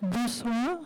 Bonsoir.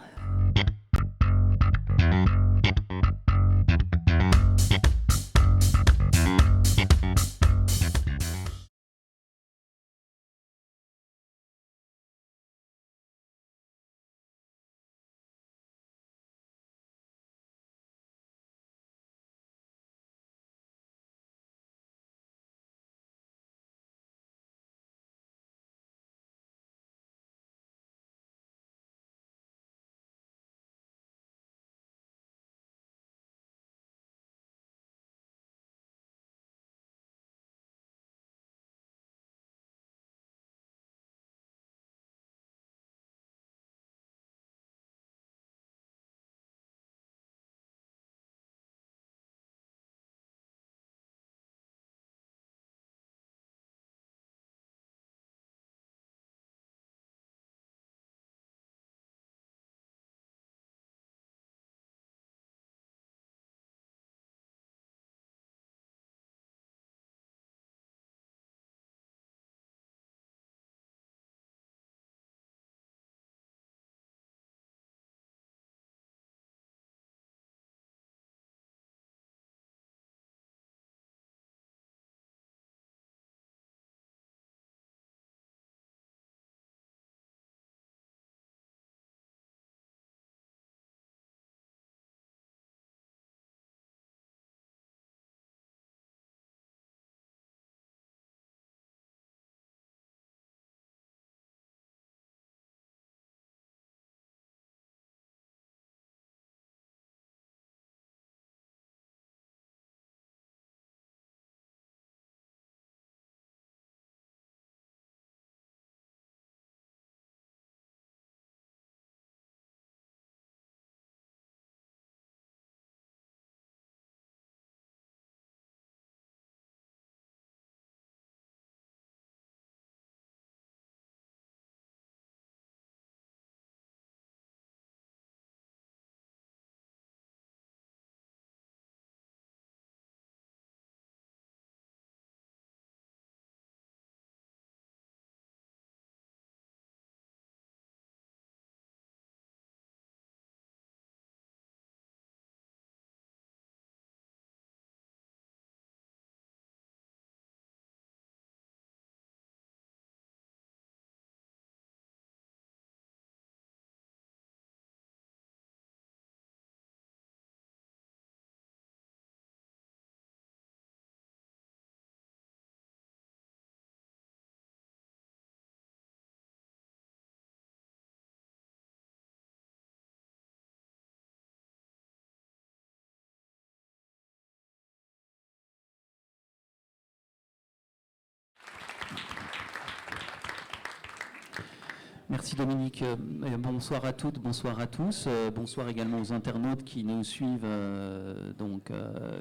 Merci Dominique. Bonsoir à toutes, bonsoir à tous. Bonsoir également aux internautes qui nous suivent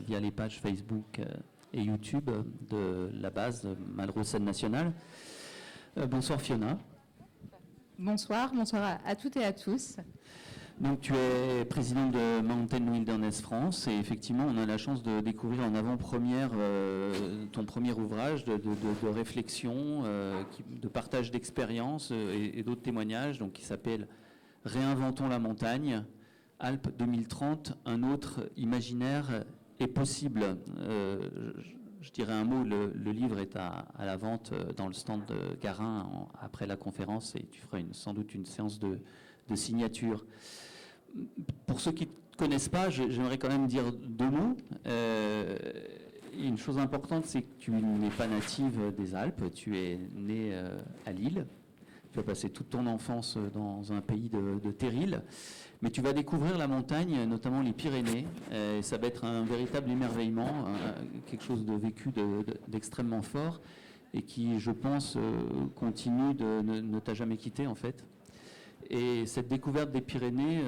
via les pages Facebook et YouTube de la base Malraux Scène Nationale. Bonsoir Fiona. Bonsoir, bonsoir à toutes et à tous. Donc tu es présidente de Mountain Wilderness France et effectivement on a la chance de découvrir en avant-première ton premier ouvrage de réflexion, de partage d'expériences et d'autres témoignages, donc qui s'appelle Réinventons la montagne, Alpes 2030, un autre imaginaire est possible. Je dirais un mot, le livre est à la vente dans le stand de Garin après la conférence et tu feras sans doute une séance de signature. Pour ceux qui ne te connaissent pas, j'aimerais quand même dire deux mots. Une chose importante, c'est que tu n'es pas native des Alpes, tu es née à Lille. Tu as passé toute ton enfance dans un pays de terrils, mais tu vas découvrir la montagne, notamment les Pyrénées. Ça va être un véritable émerveillement, quelque chose de vécu d'extrêmement fort et qui, je pense, continue ne t'a jamais quitté en fait. Et cette découverte des Pyrénées,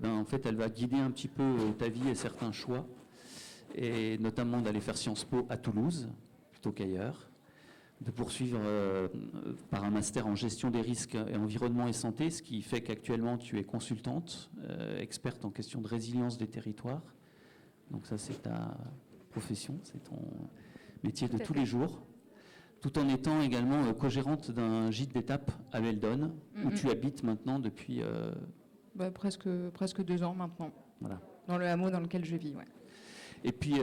en fait, elle va guider un petit peu ta vie et certains choix, et notamment d'aller faire Sciences Po à Toulouse, plutôt qu'ailleurs, de poursuivre par un master en gestion des risques et environnement et santé, ce qui fait qu'actuellement tu es consultante, experte en question de résilience des territoires. Donc ça, c'est ta profession, c'est ton métier de tous les jours. tout en étant également co-gérante d'un gîte d'étape à Veldonne, où tu habites maintenant depuis... presque 2 ans maintenant, voilà. Dans le hameau dans lequel je vis. Ouais. Et puis,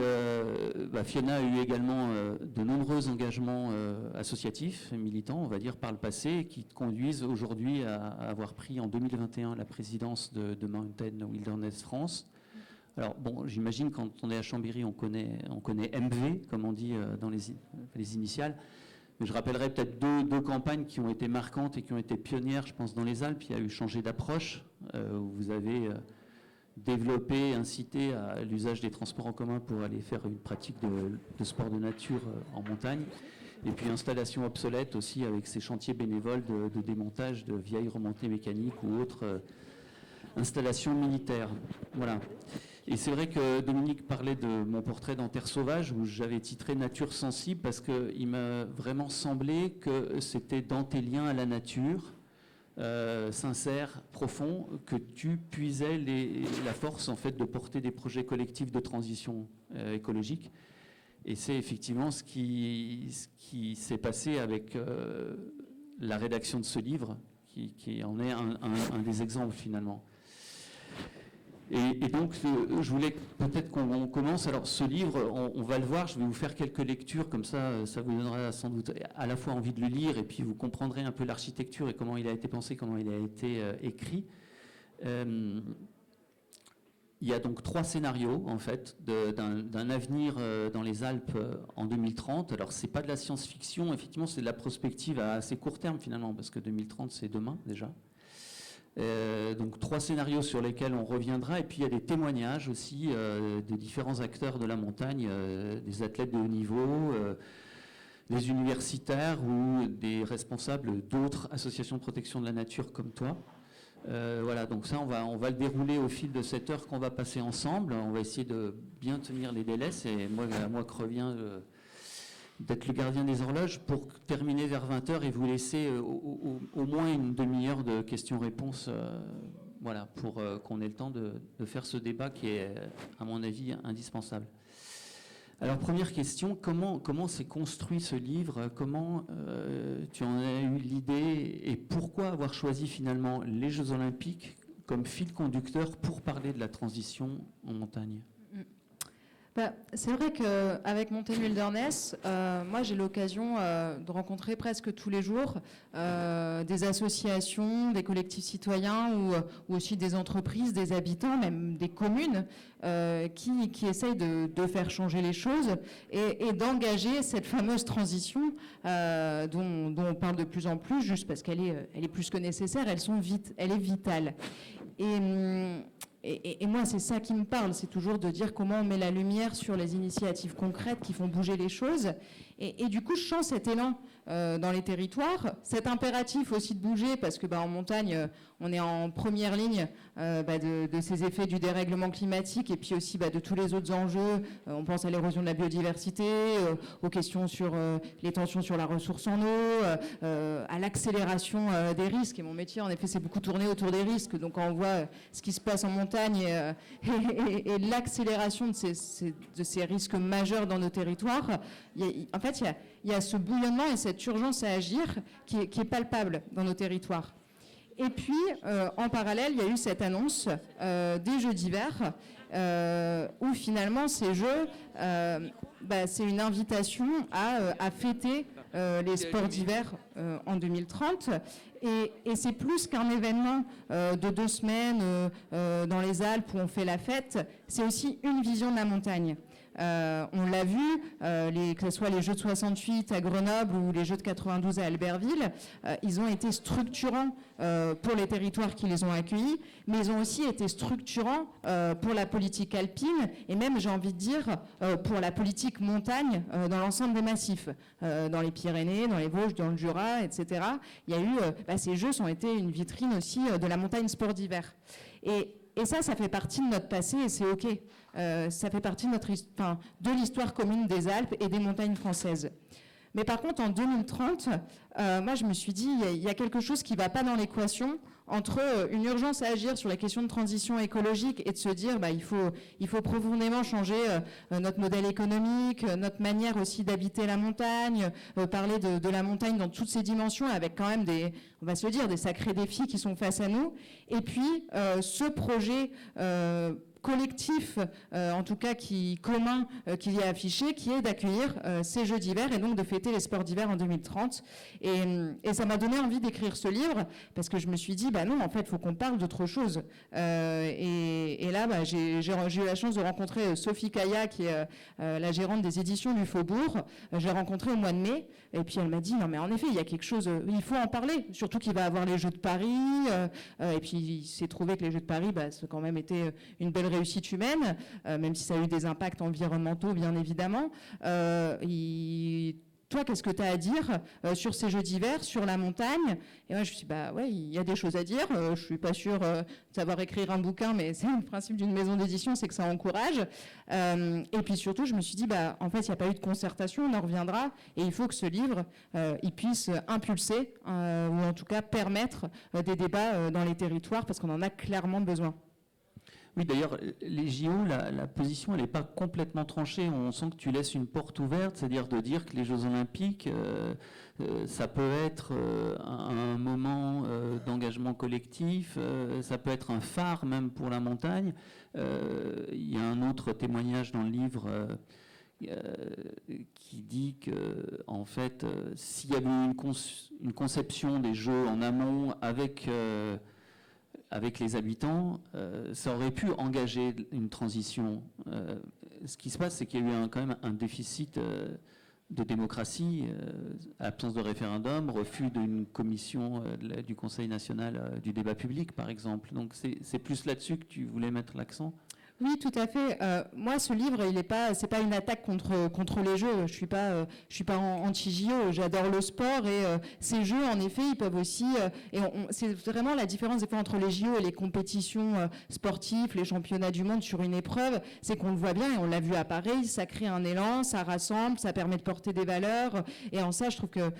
Fiona a eu également de nombreux engagements associatifs, militants, on va dire, par le passé, qui conduisent aujourd'hui à avoir pris en 2021 la présidence de Mountain Wilderness France. Alors, bon, j'imagine quand on est à Chambéry, on connaît MV, comme on dit dans les initiales. Mais je rappellerai peut-être deux campagnes qui ont été marquantes et qui ont été pionnières, je pense, dans les Alpes. Il y a eu Changer d'approche, où vous avez... développer, inciter à l'usage des transports en commun pour aller faire une pratique de sport de nature en montagne. Et puis installation obsolète aussi avec ces chantiers bénévoles de démontage de vieilles remontées mécaniques ou autres installations militaires. Voilà. Et c'est vrai que Dominique parlait de mon portrait dans Terre sauvage où j'avais titré Nature sensible parce qu'il m'a vraiment semblé que c'était dans tes liens à la nature, sincère, profond, que tu puisais la force en fait de porter des projets collectifs de transition écologique. Et c'est effectivement ce qui s'est passé avec la rédaction de ce livre, qui en est un des exemples finalement. Et donc, je voulais peut-être qu'on commence. Alors, ce livre, on va le voir, je vais vous faire quelques lectures, comme ça vous donnera sans doute à la fois envie de le lire, et puis vous comprendrez un peu l'architecture et comment il a été pensé, comment il a été écrit. Il y a donc 3 scénarios, en fait, d'un avenir dans les Alpes en 2030. Alors, c'est pas de la science-fiction, effectivement, c'est de la prospective à assez court terme, finalement, parce que 2030, c'est demain, déjà. Donc 3 scénarios sur lesquels on reviendra, et puis il y a des témoignages aussi de différents acteurs de la montagne, des athlètes de haut niveau, des universitaires ou des responsables d'autres associations de protection de la nature comme toi. Voilà, donc ça on va le dérouler au fil de cette heure qu'on va passer ensemble. On va essayer de bien tenir les délais, c'est moi que revient d'être le gardien des horloges pour terminer vers 20h et vous laisser au moins une demi-heure de questions-réponses voilà, pour qu'on ait le temps de faire ce débat qui est, à mon avis, indispensable. Alors, première question, comment s'est construit ce livre? Comment tu en as eu l'idée et pourquoi avoir choisi finalement les Jeux Olympiques comme fil conducteur pour parler de la transition en montagne? C'est vrai qu'avec Mountain Wilderness, moi j'ai l'occasion de rencontrer presque tous les jours des associations, des collectifs citoyens ou aussi des entreprises, des habitants, même des communes qui essayent de faire changer les choses et d'engager cette fameuse transition dont on parle de plus en plus, juste parce qu'elle est plus que nécessaire, elle est vitale. Et moi, c'est ça qui me parle, c'est toujours de dire comment on met la lumière sur les initiatives concrètes qui font bouger les choses. Et du coup, je sens cet élan dans les territoires, cet impératif aussi de bouger, parce que en montagne, on est en première ligne de ces effets du dérèglement climatique et puis aussi de tous les autres enjeux. On pense à l'érosion de la biodiversité, aux questions sur les tensions sur la ressource en eau, à l'accélération des risques. Et mon métier, en effet, c'est beaucoup tourné autour des risques. Donc, quand on voit ce qui se passe en montagne et l'accélération de ces risques majeurs dans nos territoires, en fait, il y a ce bouillonnement et cette urgence à agir qui est palpable dans nos territoires. Et puis, en parallèle, il y a eu cette annonce des Jeux d'hiver, où finalement, ces Jeux, c'est une invitation à fêter les sports d'hiver en 2030. Et c'est plus qu'un événement de 2 semaines dans les Alpes où on fait la fête, c'est aussi une vision de la montagne. On l'a vu, que ce soit les Jeux de 68 à Grenoble ou les Jeux de 92 à Albertville, ils ont été structurants pour les territoires qui les ont accueillis, mais ils ont aussi été structurants pour la politique alpine et même, j'ai envie de dire, pour la politique montagne dans l'ensemble des massifs, dans les Pyrénées, dans les Vosges, dans le Jura, etc. Il y a eu, ces Jeux ont été une vitrine aussi de la montagne sport d'hiver. Et ça fait partie de notre passé et c'est OK. Ça fait partie de l'histoire commune des Alpes et des montagnes françaises. Mais par contre, en 2030, moi, je me suis dit, il y a quelque chose qui ne va pas dans l'équation entre une urgence à agir sur la question de transition écologique et de se dire, il faut profondément changer notre modèle économique, notre manière aussi d'habiter la montagne, parler de la montagne dans toutes ses dimensions, avec quand même on va se dire, des sacrés défis qui sont face à nous. Et puis, ce projet collectif, en tout cas commun, qui est affiché, qui est d'accueillir ces Jeux d'hiver et donc de fêter les sports d'hiver en 2030. Et ça m'a donné envie d'écrire ce livre parce que je me suis dit, non, en fait, il faut qu'on parle d'autre chose. Et là, j'ai eu la chance de rencontrer Sophie Kaya, qui est la gérante des éditions du Faubourg. J'ai rencontré au mois de mai, et puis elle m'a dit, non, mais en effet, il y a quelque chose, il faut en parler, surtout qu'il va y avoir les Jeux de Paris, et puis il s'est trouvé que les Jeux de Paris, ça a quand même été une belle réussite humaine, même si ça a eu des impacts environnementaux, bien évidemment. Toi, qu'est-ce que tu as à dire sur ces Jeux d'hiver, sur la montagne? Et moi, je me suis dit, ouais, il y a des choses à dire. Je ne suis pas sûre de savoir écrire un bouquin, mais c'est le principe d'une maison d'édition, c'est que ça encourage. Et puis surtout, je me suis dit, en fait, il n'y a pas eu de concertation, on en reviendra. Et il faut que ce livre, il puisse impulser, ou en tout cas permettre des débats dans les territoires, parce qu'on en a clairement besoin. Oui, d'ailleurs, les JO, la position, elle n'est pas complètement tranchée. On sent que tu laisses une porte ouverte, c'est-à-dire de dire que les Jeux Olympiques, ça peut être un moment d'engagement collectif, ça peut être un phare même pour la montagne. Il y a un autre témoignage dans le livre qui dit que, en fait, s'il y avait une conception des Jeux en amont avec les habitants, ça aurait pu engager une transition. Ce qui se passe, c'est qu'il y a eu quand même un déficit de démocratie, absence de référendum, refus d'une commission du Conseil national du débat public, par exemple. Donc c'est plus là-dessus que tu voulais mettre l'accent ? Oui, tout à fait. Moi, ce livre, c'est pas une attaque contre les jeux. Je suis pas anti-JO. J'adore le sport et ces jeux, en effet, ils peuvent aussi. C'est vraiment la différence des fois entre les JO et les compétitions sportives, les championnats du monde sur une épreuve, c'est qu'on le voit bien et on l'a vu à Paris. Ça crée un élan, ça rassemble, ça permet de porter des valeurs. Et en ça, je trouve que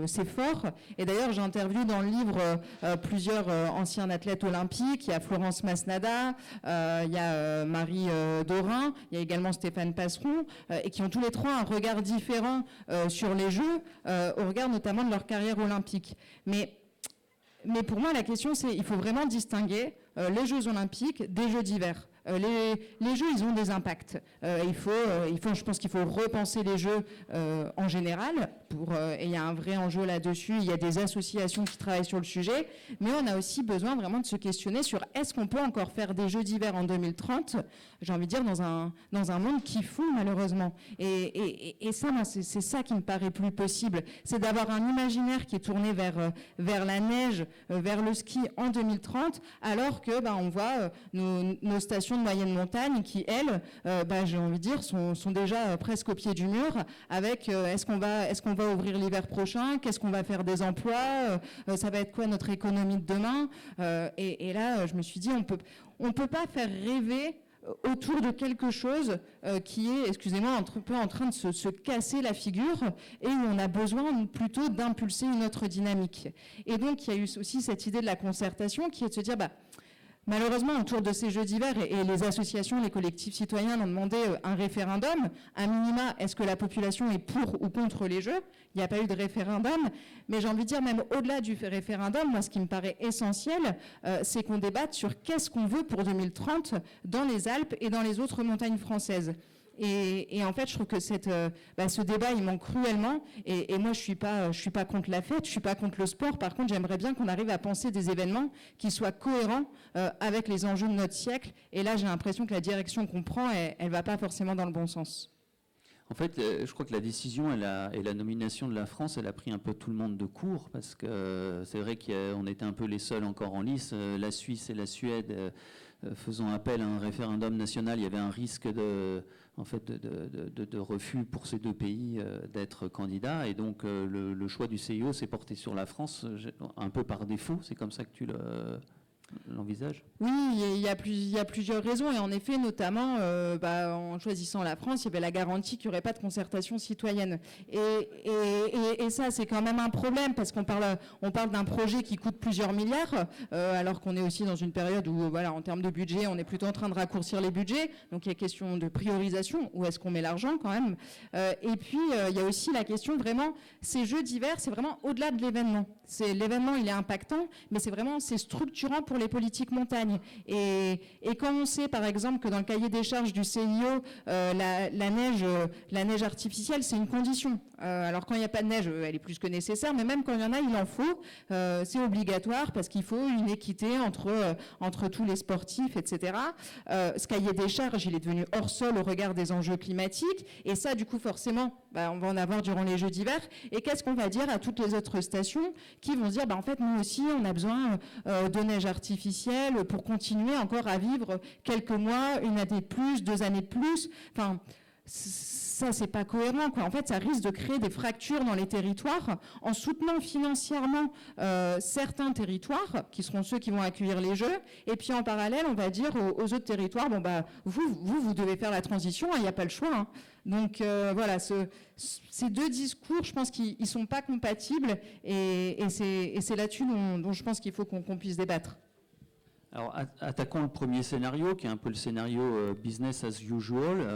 c'est fort. Et d'ailleurs, j'interviewe dans le livre plusieurs anciens athlètes olympiques. Il y a Florence Masnada, il y a Marie Dorin, il y a également Stéphane Passeron, et qui ont tous les trois un regard différent sur les Jeux, au regard notamment de leur carrière olympique. Mais pour moi, la question, c'est qu'il faut vraiment distinguer les Jeux olympiques des Jeux d'hiver. Les jeux, ils ont des impacts. Je pense qu'il faut repenser les jeux en général. Et il y a un vrai enjeu là-dessus. Il y a des associations qui travaillent sur le sujet. Mais on a aussi besoin vraiment de se questionner sur est-ce qu'on peut encore faire des jeux d'hiver en 2030, j'ai envie de dire, dans un monde qui fout, malheureusement. Et ça, moi, c'est ça qui me paraît plus possible. C'est d'avoir un imaginaire qui est tourné vers la neige, vers le ski en 2030, alors que on voit nos stations de moyenne montagne qui, elles, j'ai envie de dire, sont déjà presque au pied du mur avec est-ce qu'on va ouvrir l'hiver prochain, qu'est-ce qu'on va faire des emplois, ça va être quoi notre économie de demain, et là, je me suis dit, on peut pas faire rêver autour de quelque chose qui est, excusez-moi, un peu en train de se casser la figure et où on a besoin plutôt d'impulser une autre dynamique. Et donc, il y a eu aussi cette idée de la concertation qui est de se dire, malheureusement, autour de ces Jeux d'hiver, et les associations, les collectifs citoyens ont demandé un référendum. À minima, est-ce que la population est pour ou contre les Jeux? Il n'y a pas eu de référendum. Mais j'ai envie de dire, même au-delà du référendum, moi, ce qui me paraît essentiel, c'est qu'on débatte sur qu'est-ce qu'on veut pour 2030 dans les Alpes et dans les autres montagnes françaises. Et en fait, je trouve que ce débat, il manque cruellement. Et moi, je suis pas contre la fête, je suis pas contre le sport. Par contre, j'aimerais bien qu'on arrive à penser des événements qui soient cohérents avec les enjeux de notre siècle. Et là, j'ai l'impression que la direction qu'on prend, elle va pas forcément dans le bon sens. En fait, je crois que la décision et la nomination de la France, elle a pris un peu tout le monde de court, parce que c'est vrai qu'on était un peu les seuls encore en lice. La Suisse et la Suède faisant appel à un référendum national, il y avait un risque de refus pour ces deux pays d'être candidats. Et donc, le choix du CIO s'est porté sur la France un peu par défaut. C'est comme ça que tu le... l'envisage? Oui, il y a plusieurs raisons et en effet, notamment, en choisissant la France, il y avait la garantie qu'il n'y aurait pas de concertation citoyenne. Et ça, c'est quand même un problème parce qu'on parle d'un projet qui coûte plusieurs milliards, alors qu'on est aussi dans une période où, voilà, en termes de budget, on est plutôt en train de raccourcir les budgets. Donc il y a question de priorisation, où est-ce qu'on met l'argent quand même. Et puis il y a aussi la question vraiment, ces jeux d'hiver, c'est vraiment au-delà de l'événement. L'événement, il est impactant, mais c'est structurant pour les politiques montagne. Et quand on sait, par exemple, que dans le cahier des charges du CIO, la neige artificielle, c'est une condition. Alors quand il n'y a pas de neige, elle est plus que nécessaire, mais même quand il y en a, il en faut. C'est obligatoire parce qu'il faut une équité entre tous les sportifs, etc. Ce cahier des charges, il est devenu hors sol au regard des enjeux climatiques. Et ça, du coup, forcément, on va en avoir durant les Jeux d'hiver. Et qu'est-ce qu'on va dire à toutes les autres stations qui vont se dire, en fait, nous aussi, on a besoin de neige artificielle pour continuer encore à vivre quelques mois, une année de plus, 2 années de plus. Enfin, ça, c'est pas cohérent, quoi. En fait, ça risque de créer des fractures dans les territoires en soutenant financièrement certains territoires, qui seront ceux qui vont accueillir les Jeux, et puis en parallèle, on va dire aux autres territoires, vous devez faire la transition, il n'y a pas le choix. Hein. Donc voilà, ces deux discours, je pense qu'ils ne sont pas compatibles, et c'est là-dessus dont je pense qu'il faut qu'on puisse débattre. Alors, attaquons le premier scénario, qui est un peu le scénario business as usual.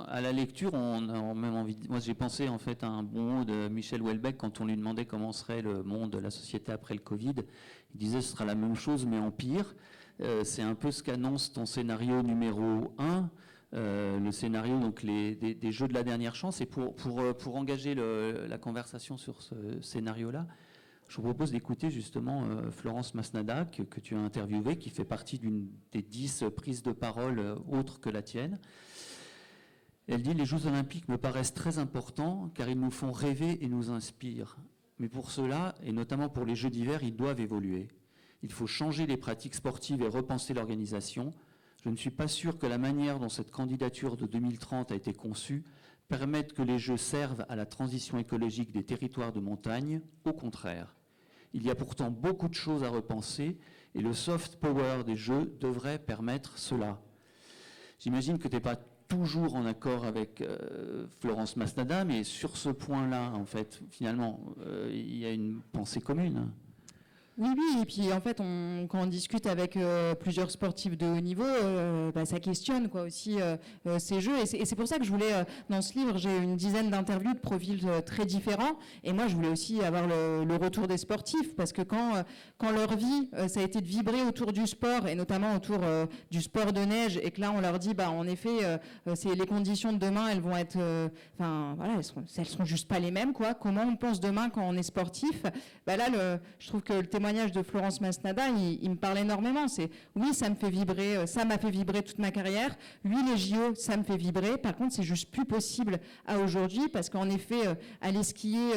À la lecture, on a même envie. Moi, j'ai pensé en fait à un bon mot de Michel Houellebecq quand on lui demandait comment serait le monde, la société après le Covid. Il disait ce sera la même chose, mais en pire. C'est un peu ce qu'annonce ton scénario numéro 1. Le scénario donc des Jeux de la dernière chance. Et pour engager la conversation sur ce scénario-là, je vous propose d'écouter justement Florence Masnada, que tu as interviewée, qui fait partie des 10 prises de parole autres que la tienne. Elle dit « Les Jeux Olympiques me paraissent très importants car ils nous font rêver et nous inspirent. Mais pour cela, et notamment pour les Jeux d'hiver, ils doivent évoluer. Il faut changer les pratiques sportives et repenser l'organisation. Je ne suis pas sûr que la manière dont cette candidature de 2030 a été conçue permette que les Jeux servent à la transition écologique des territoires de montagne. Au contraire. Il y a pourtant beaucoup de choses à repenser et le soft power des Jeux devrait permettre cela. » J'imagine que tu n'es pas toujours en accord avec Florence Masnada, mais sur ce point-là, en fait, finalement, il y a une pensée commune. Oui, et puis en fait, quand on discute avec plusieurs sportifs de haut niveau, ça questionne aussi ces jeux. Et c'est pour ça que je voulais, dans ce livre, j'ai une dizaine d'interviews de profils très différents. Et moi, je voulais aussi avoir le retour des sportifs, parce que quand leur vie, ça a été de vibrer autour du sport, et notamment autour du sport de neige, et que là, on leur dit, en effet, les conditions de demain, elles vont être, elles seront juste pas les mêmes, quoi. Comment on pense demain quand on est sportif? Là, je trouve que le témoignage de Florence Masnada, il me parle énormément. Oui, ça me fait vibrer, ça m'a fait vibrer toute ma carrière. Oui, les JO, ça me fait vibrer. Par contre, c'est juste plus possible à aujourd'hui parce qu'en effet, aller skier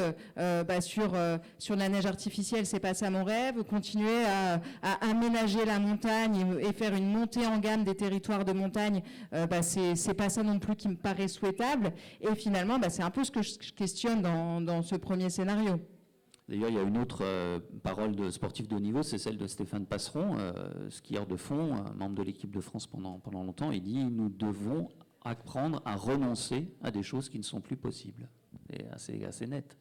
sur la neige artificielle, c'est pas ça mon rêve. Continuer à aménager la montagne et faire une montée en gamme des territoires de montagne, c'est pas ça non plus qui me paraît souhaitable. Et finalement, c'est un peu ce que je questionne dans ce premier scénario. D'ailleurs, il y a une autre parole de sportif de haut niveau, c'est celle de Stéphane Passeron, skieur de fond, membre de l'équipe de France pendant longtemps. Il dit « Nous devons apprendre à renoncer à des choses qui ne sont plus possibles ». C'est assez net.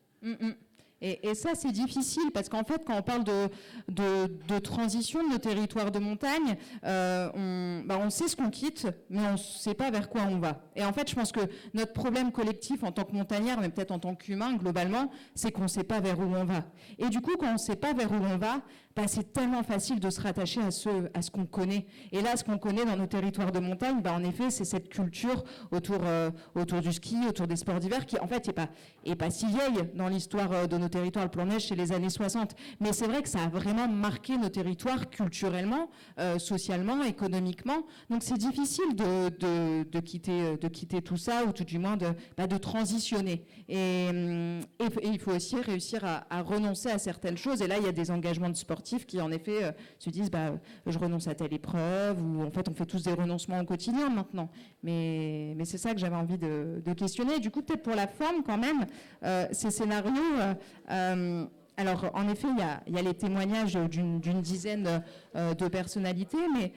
Et ça, c'est difficile parce qu'en fait, quand on parle de transition de nos territoires de montagne, on sait ce qu'on quitte, mais on ne sait pas vers quoi on va. Et en fait, je pense que notre problème collectif en tant que montagnard, mais peut-être en tant qu'humain globalement, c'est qu'on ne sait pas vers où on va. Et du coup, quand on ne sait pas vers où on va, c'est tellement facile de se rattacher à ce qu'on connaît. Et là, ce qu'on connaît dans nos territoires de montagne, en effet, c'est cette culture autour du ski, autour des sports d'hiver, qui en fait est pas si vieille dans l'histoire de nos territoires. Le plan neige, c'est les années 60. Mais c'est vrai que ça a vraiment marqué nos territoires culturellement, socialement, économiquement. Donc c'est difficile de quitter tout ça, ou tout du moins de transitionner. Et il faut aussi réussir à renoncer à certaines choses. Et là, il y a des engagements de sportifs qui en effet se disent je renonce à telle épreuve, ou en fait on fait tous des renoncements au quotidien maintenant, mais c'est ça que j'avais envie de questionner. Du coup, peut-être pour la forme quand même, ces scénarios, Alors, en effet, il y a les témoignages d'une dizaine de personnalités, mais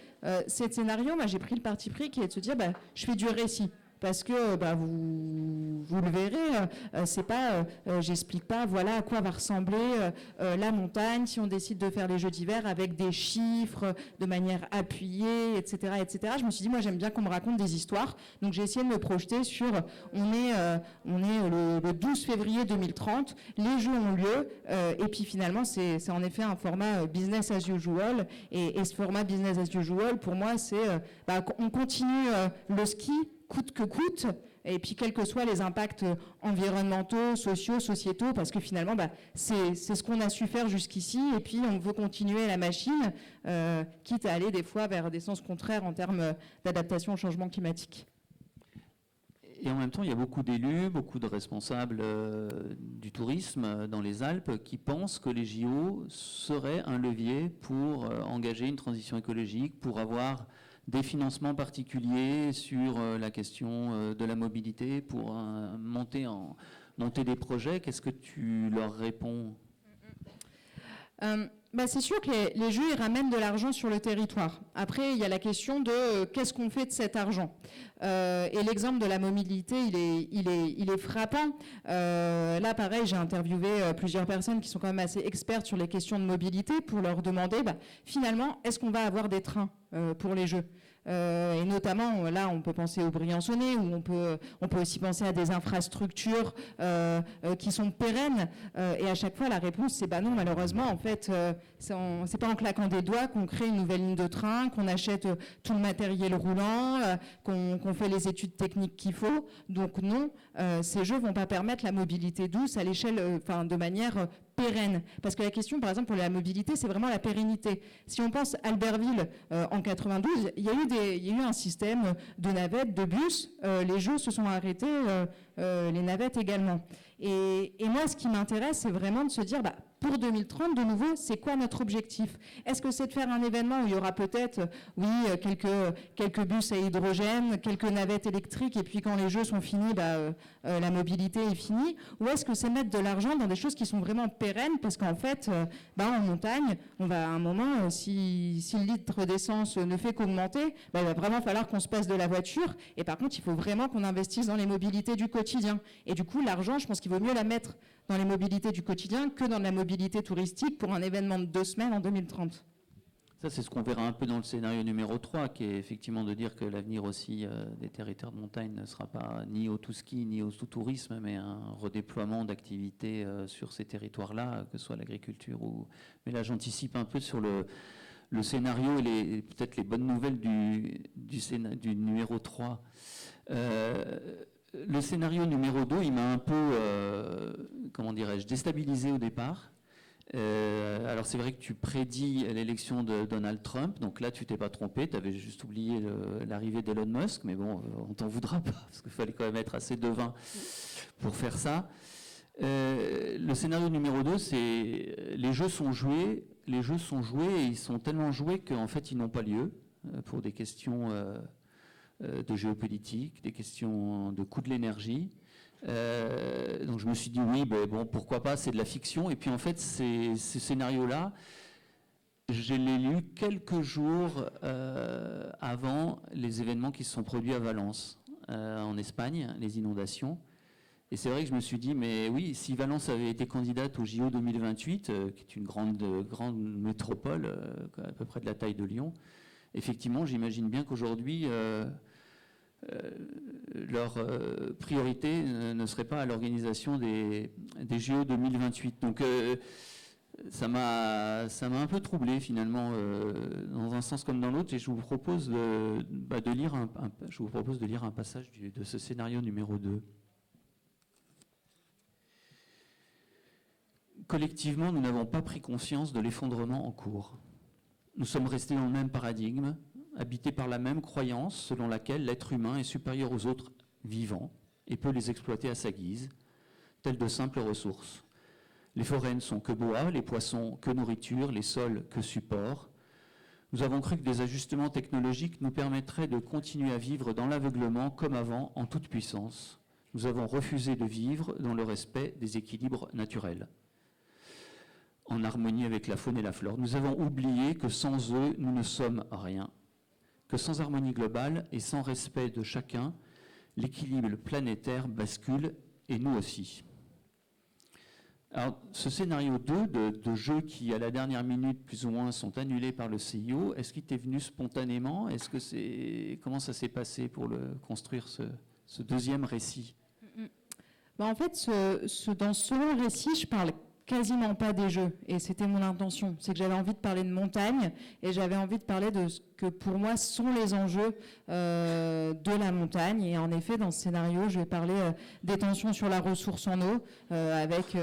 cet scénario, moi, j'ai pris le parti pris qui est de se dire, je fais du récit. Parce que vous le verrez, c'est pas, j'explique pas, voilà à quoi va ressembler la montagne si on décide de faire les jeux d'hiver avec des chiffres, de manière appuyée, etc., etc. Je me suis dit, moi j'aime bien qu'on me raconte des histoires, donc j'ai essayé de me projeter sur, on est le 12 février 2030, les jeux ont lieu, et puis finalement c'est en effet un format business as usual, et ce format business as usual, pour moi c'est, on continue le ski, coûte que coûte, et puis quels que soient les impacts environnementaux, sociaux, sociétaux, parce que finalement, c'est ce qu'on a su faire jusqu'ici, et puis on veut continuer la machine, quitte à aller des fois vers des sens contraires en termes d'adaptation au changement climatique. Et en même temps, il y a beaucoup d'élus, beaucoup de responsables du tourisme dans les Alpes qui pensent que les JO seraient un levier pour engager une transition écologique, pour avoir des financements particuliers sur la question de la mobilité pour monter des projets. Qu'est-ce que tu leur réponds ? C'est sûr que les jeux ils ramènent de l'argent sur le territoire. Après, il y a la question de qu'est-ce qu'on fait de cet argent. Et l'exemple de la mobilité, il est frappant. Là, pareil, j'ai interviewé plusieurs personnes qui sont quand même assez expertes sur les questions de mobilité pour leur demander, finalement, est-ce qu'on va avoir des trains pour les Jeux ? Et notamment, là, on peut penser au Briançonnais, ou on peut aussi penser à des infrastructures qui sont pérennes. Et à chaque fois, la réponse, c'est non, malheureusement, en fait, c'est pas en claquant des doigts qu'on crée une nouvelle ligne de train, qu'on achète tout le matériel roulant, qu'on fait les études techniques qu'il faut. Donc non, ces jeux vont pas permettre la mobilité douce à l'échelle, de manière pérenne. Parce que la question, par exemple, pour la mobilité, c'est vraiment la pérennité. Si on pense Albertville en 92, il y a eu un système de navettes, de bus. Les jeux se sont arrêtés, les navettes également. Et moi, ce qui m'intéresse, c'est vraiment de se dire, pour 2030, de nouveau, c'est quoi notre objectif ? Est-ce que c'est de faire un événement où il y aura peut-être, quelques bus à hydrogène, quelques navettes électriques, et puis quand les jeux sont finis, la mobilité est finie ? Ou est-ce que c'est mettre de l'argent dans des choses qui sont vraiment pérennes ? Parce qu'en fait, en montagne, on va à un moment, si le litre d'essence ne fait qu'augmenter, il va vraiment falloir qu'on se passe de la voiture. Et par contre, il faut vraiment qu'on investisse dans les mobilités du quotidien. Et du coup, l'argent, je pense qu'il vaut mieux la mettre dans les mobilités du quotidien que dans la mobilité touristique pour un événement de 2 semaines en 2030. Ça, c'est ce qu'on verra un peu dans le scénario numéro 3, qui est effectivement de dire que l'avenir aussi des territoires de montagne ne sera pas ni au tout-ski, ni au tout-tourisme, mais un redéploiement d'activités sur ces territoires-là, que ce soit l'agriculture ou... Mais là, j'anticipe un peu sur le scénario et peut-être les bonnes nouvelles du numéro 3. Le scénario numéro 2, il m'a un peu, déstabilisé au départ. Alors c'est vrai que tu prédis l'élection de Donald Trump, donc là tu t'es pas trompé, tu avais juste oublié l'arrivée d'Elon Musk, mais bon, on t'en voudra pas, parce qu'il fallait quand même être assez devin pour faire ça. Le scénario numéro 2, c'est les jeux sont joués et ils sont tellement joués qu'en fait ils n'ont pas lieu pour des questions de géopolitique, des questions de coût de l'énergie. Donc je me suis dit oui, pourquoi pas, c'est de la fiction. Et puis en fait, ces scénarios-là, je les lus quelques jours avant les événements qui se sont produits à Valence, en Espagne, les inondations. Et c'est vrai que je me suis dit, mais oui, si Valence avait été candidate au JO 2028, qui est une grande métropole, à peu près de la taille de Lyon, effectivement, j'imagine bien qu'aujourd'hui, leur priorité ne serait pas à l'organisation des JO 2028. Donc ça m'a un peu troublé finalement, dans un sens comme dans l'autre, et je vous propose de lire un passage de ce scénario numéro 2. Collectivement, nous n'avons pas pris conscience de l'effondrement en cours. Nous sommes restés dans le même paradigme, habité par la même croyance selon laquelle l'être humain est supérieur aux autres vivants et peut les exploiter à sa guise, telles de simples ressources. Les forêts ne sont que bois, les poissons que nourriture, les sols que support. Nous avons cru que des ajustements technologiques nous permettraient de continuer à vivre dans l'aveuglement comme avant, en toute puissance. Nous avons refusé de vivre dans le respect des équilibres naturels. en harmonie avec la faune et la flore. Nous avons oublié que sans eux, nous ne sommes rien, que sans harmonie globale et sans respect de chacun, l'équilibre planétaire bascule, et nous aussi. Alors, ce scénario 2 de jeux qui, à la dernière minute, plus ou moins, sont annulés par le CIO, est-ce qu'il t'est venu spontanément? Comment ça s'est passé pour construire ce deuxième récit? En fait, dans ce second récit, je parle quasiment pas des jeux, et c'était mon intention. C'est que j'avais envie de parler de montagne, et j'avais envie de parler de ce que pour moi sont les enjeux de la montagne. Et en effet, dans ce scénario, je vais parler des tensions sur la ressource en eau, avec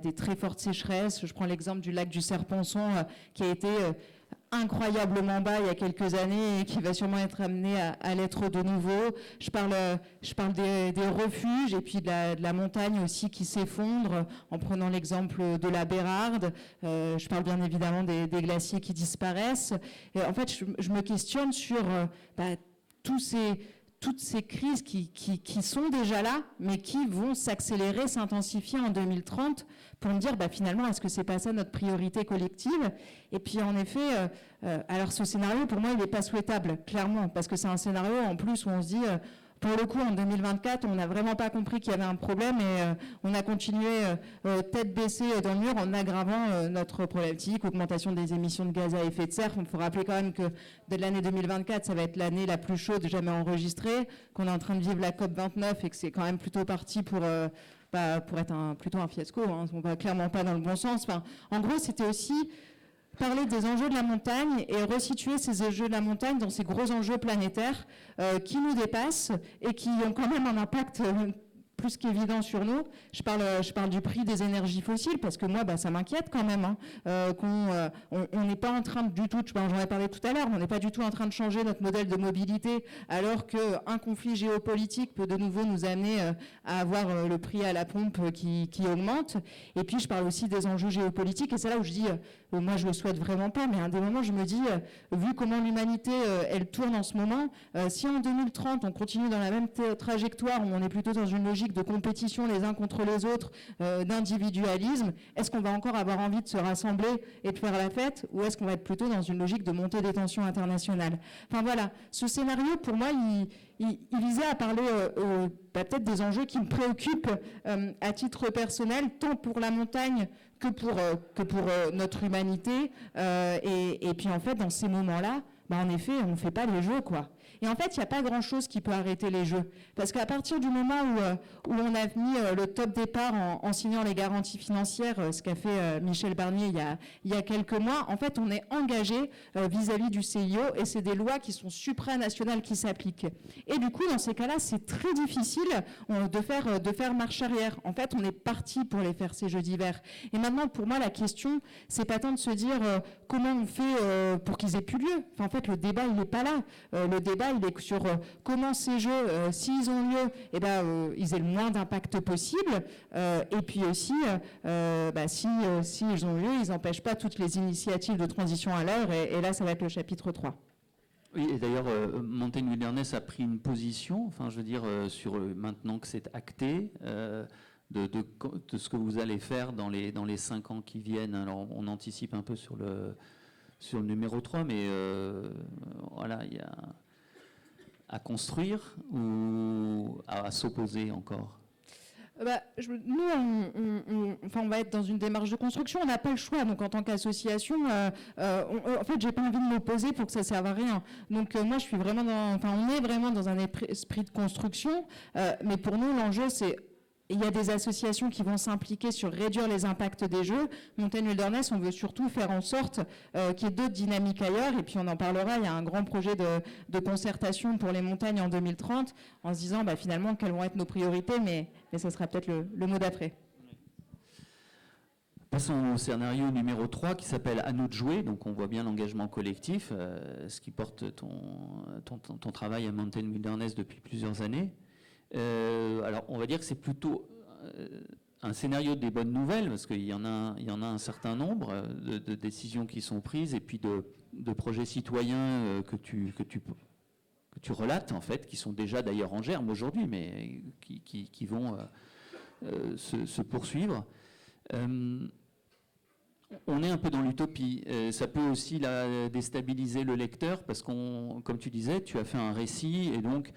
des très fortes sécheresses. Je prends l'exemple du lac du Serpenson, qui a été incroyablement bas il y a quelques années et qui va sûrement être amené à l'être de nouveau. Je parle des refuges et puis de la montagne aussi qui s'effondre, en prenant l'exemple de la Bérarde. Je parle bien évidemment des glaciers qui disparaissent. Et en fait, je me questionne sur toutes ces crises qui sont déjà là, mais qui vont s'accélérer, s'intensifier en 2030, pour me dire, finalement, est-ce que c'est pas ça notre priorité collective? Et puis, en effet, alors ce scénario, pour moi, il n'est pas souhaitable, clairement, parce que c'est un scénario, en plus, où on se dit, pour le coup, en 2024, on n'a vraiment pas compris qu'il y avait un problème et on a continué tête baissée dans le mur en aggravant notre problématique, augmentation des émissions de gaz à effet de serre. Il faut rappeler quand même que de l'année 2024, ça va être l'année la plus chaude jamais enregistrée, qu'on est en train de vivre la COP29 et que c'est quand même plutôt parti pour être plutôt un fiasco. Hein. On va clairement pas dans le bon sens. Enfin, en gros, c'était aussi parler des enjeux de la montagne et resituer ces enjeux de la montagne dans ces gros enjeux planétaires qui nous dépassent et qui ont quand même un impact plus qu'évident sur nous. Je parle du prix des énergies fossiles parce que moi, ça m'inquiète quand même. On n'est pas en train du tout, j'en ai parlé tout à l'heure, on n'est pas du tout en train de changer notre modèle de mobilité alors qu'un conflit géopolitique peut de nouveau nous amener à avoir le prix à la pompe qui augmente. Et puis, je parle aussi des enjeux géopolitiques et c'est là où je dis, moi, je le souhaite vraiment pas, mais à un des moments, je me dis, vu comment l'humanité, elle tourne en ce moment, si en 2030, on continue dans la même trajectoire où on est plutôt dans une logique de compétition les uns contre les autres, d'individualisme, est-ce qu'on va encore avoir envie de se rassembler et de faire la fête, ou est-ce qu'on va être plutôt dans une logique de montée des tensions internationales? Enfin voilà, ce scénario, pour moi, il visait à parler peut-être des enjeux qui me préoccupent à titre personnel, tant pour la montagne que pour notre humanité. Et puis en fait, dans ces moments-là, en effet, on ne fait pas les jeux, quoi. Et en fait, il n'y a pas grand-chose qui peut arrêter les jeux. Parce qu'à partir du moment où on a mis le top départ en signant les garanties financières, ce qu'a fait Michel Barnier il y a quelques mois, en fait, on est engagé vis-à-vis du CIO et c'est des lois qui sont supranationales qui s'appliquent. Et du coup, dans ces cas-là, c'est très difficile de faire marche arrière. En fait, on est parti pour les faire ces jeux d'hiver. Et maintenant, pour moi, la question, c'est pas tant de se dire comment on fait pour qu'ils aient plus lieu. Enfin, en fait, le débat, il n'est pas là. Le débat, il est sur comment ces jeux, s'ils ont lieu, ils aient le moins d'impact possible. Et puis aussi, si ils ont lieu, ils n'empêchent pas toutes les initiatives de transition à l'heure. Et là, ça va être le chapitre 3. Oui, et d'ailleurs, Mountain Wilderness a pris une position, sur maintenant que c'est acté, de ce que vous allez faire dans les 5 ans qui viennent. Alors, on anticipe un peu sur le numéro 3, mais il y a à construire ou à s'opposer encore? Nous, on va être dans une démarche de construction, on n'a pas le choix. Donc, en tant qu'association, en fait, j'ai pas envie de m'opposer pour que ça serve à rien. Donc, moi, je suis vraiment on est vraiment dans un esprit de construction. Mais pour nous, l'enjeu, c'est il y a des associations qui vont s'impliquer sur réduire les impacts des jeux. Mountain Wilderness, on veut surtout faire en sorte qu'il y ait d'autres dynamiques ailleurs. Et puis on en parlera, il y a un grand projet de concertation pour les montagnes en 2030, en se disant finalement quelles vont être nos priorités, mais ça sera peut-être le mot d'après. Passons au scénario numéro 3 qui s'appelle « À nous de jouer ». Donc on voit bien l'engagement collectif, ce qui porte ton travail à Mountain Wilderness depuis plusieurs années. Alors, on va dire que c'est plutôt un scénario des bonnes nouvelles, parce qu'il y en a un certain nombre de décisions qui sont prises, et puis de projets citoyens que tu relates, en fait, qui sont déjà d'ailleurs en germe aujourd'hui, mais qui vont se poursuivre. On est un peu dans l'utopie. Ça peut aussi déstabiliser le lecteur parce comme tu disais, tu as fait un récit et donc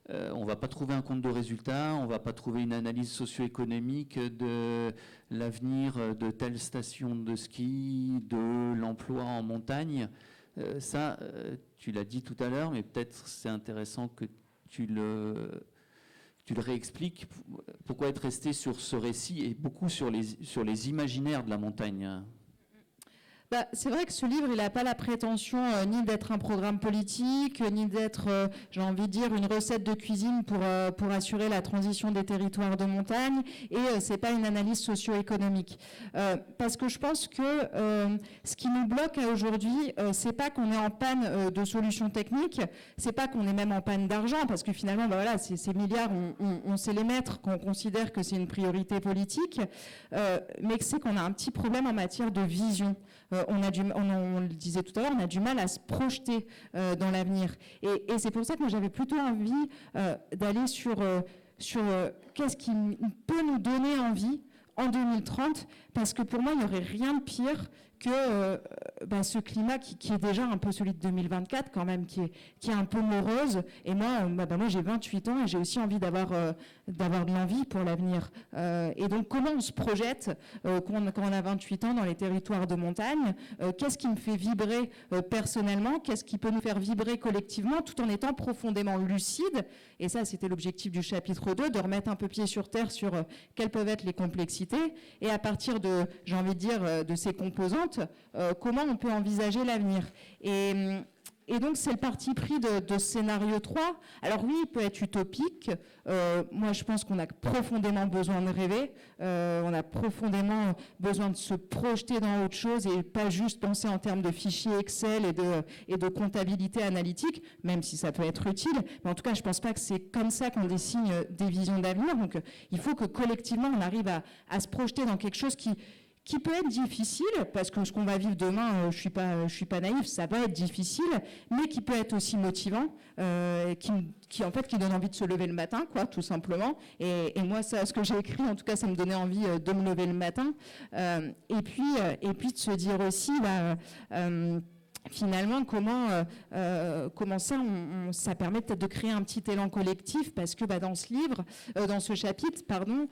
on ne va pas trouver un compte de résultat, on ne va pas trouver une analyse socio-économique de l'avenir de telle station de ski, de l'emploi en montagne. Tu l'as dit tout à l'heure, mais peut-être c'est intéressant que tu le réexpliques. Pourquoi être resté sur ce récit et beaucoup sur les imaginaires de la montagne? C'est vrai que ce livre, il n'a pas la prétention ni d'être un programme politique, ni d'être, j'ai envie de dire, une recette de cuisine pour assurer la transition des territoires de montagne, et c'est pas une analyse socio-économique. Parce que je pense que ce qui nous bloque aujourd'hui, c'est pas qu'on est en panne de solutions techniques, c'est pas qu'on est même en panne d'argent, parce que finalement, voilà, ces milliards, on sait les mettre quand on considère que c'est une priorité politique, mais que c'est qu'on a un petit problème en matière de vision. On le disait tout à l'heure, on a du mal à se projeter dans l'avenir. Et c'est pour ça que moi j'avais plutôt envie d'aller sur qu'est-ce qui peut nous donner envie en 2030, parce que pour moi il n'y aurait rien de pire que ce climat qui est déjà un peu celui de 2024 quand même, qui est un peu morose. Et moi j'ai 28 ans et j'ai aussi envie d'avoir de l'envie pour l'avenir. Et donc comment on se projette quand on a 28 ans dans les territoires de montagne? Qu'est-ce qui me fait vibrer personnellement? Qu'est-ce qui peut nous faire vibrer collectivement tout en étant profondément lucide? Et ça, c'était l'objectif du chapitre 2, de remettre un peu pied sur terre sur quelles peuvent être les complexités. Et à partir de, j'ai envie de dire, de ces composantes, comment on peut envisager l'avenir. Et donc, c'est le parti pris de scénario 3. Alors oui, il peut être utopique. Moi, je pense qu'on a profondément besoin de rêver. On a profondément besoin de se projeter dans autre chose et pas juste penser en termes de fichiers Excel et de comptabilité analytique, même si ça peut être utile. Mais en tout cas, je ne pense pas que c'est comme ça qu'on dessine des visions d'avenir. Donc, il faut que collectivement, on arrive à se projeter dans quelque chose qui peut être difficile, parce que ce qu'on va vivre demain, je suis pas naïf, ça va être difficile, mais qui peut être aussi motivant, qui donne envie de se lever le matin, quoi, tout simplement. Et moi, ça, ce que j'ai écrit, en tout cas, ça me donnait envie de me lever le matin. Et puis de se dire aussi, finalement, comment ça permet peut-être de créer un petit élan collectif, parce que dans ce livre, dans ce chapitre, pardon.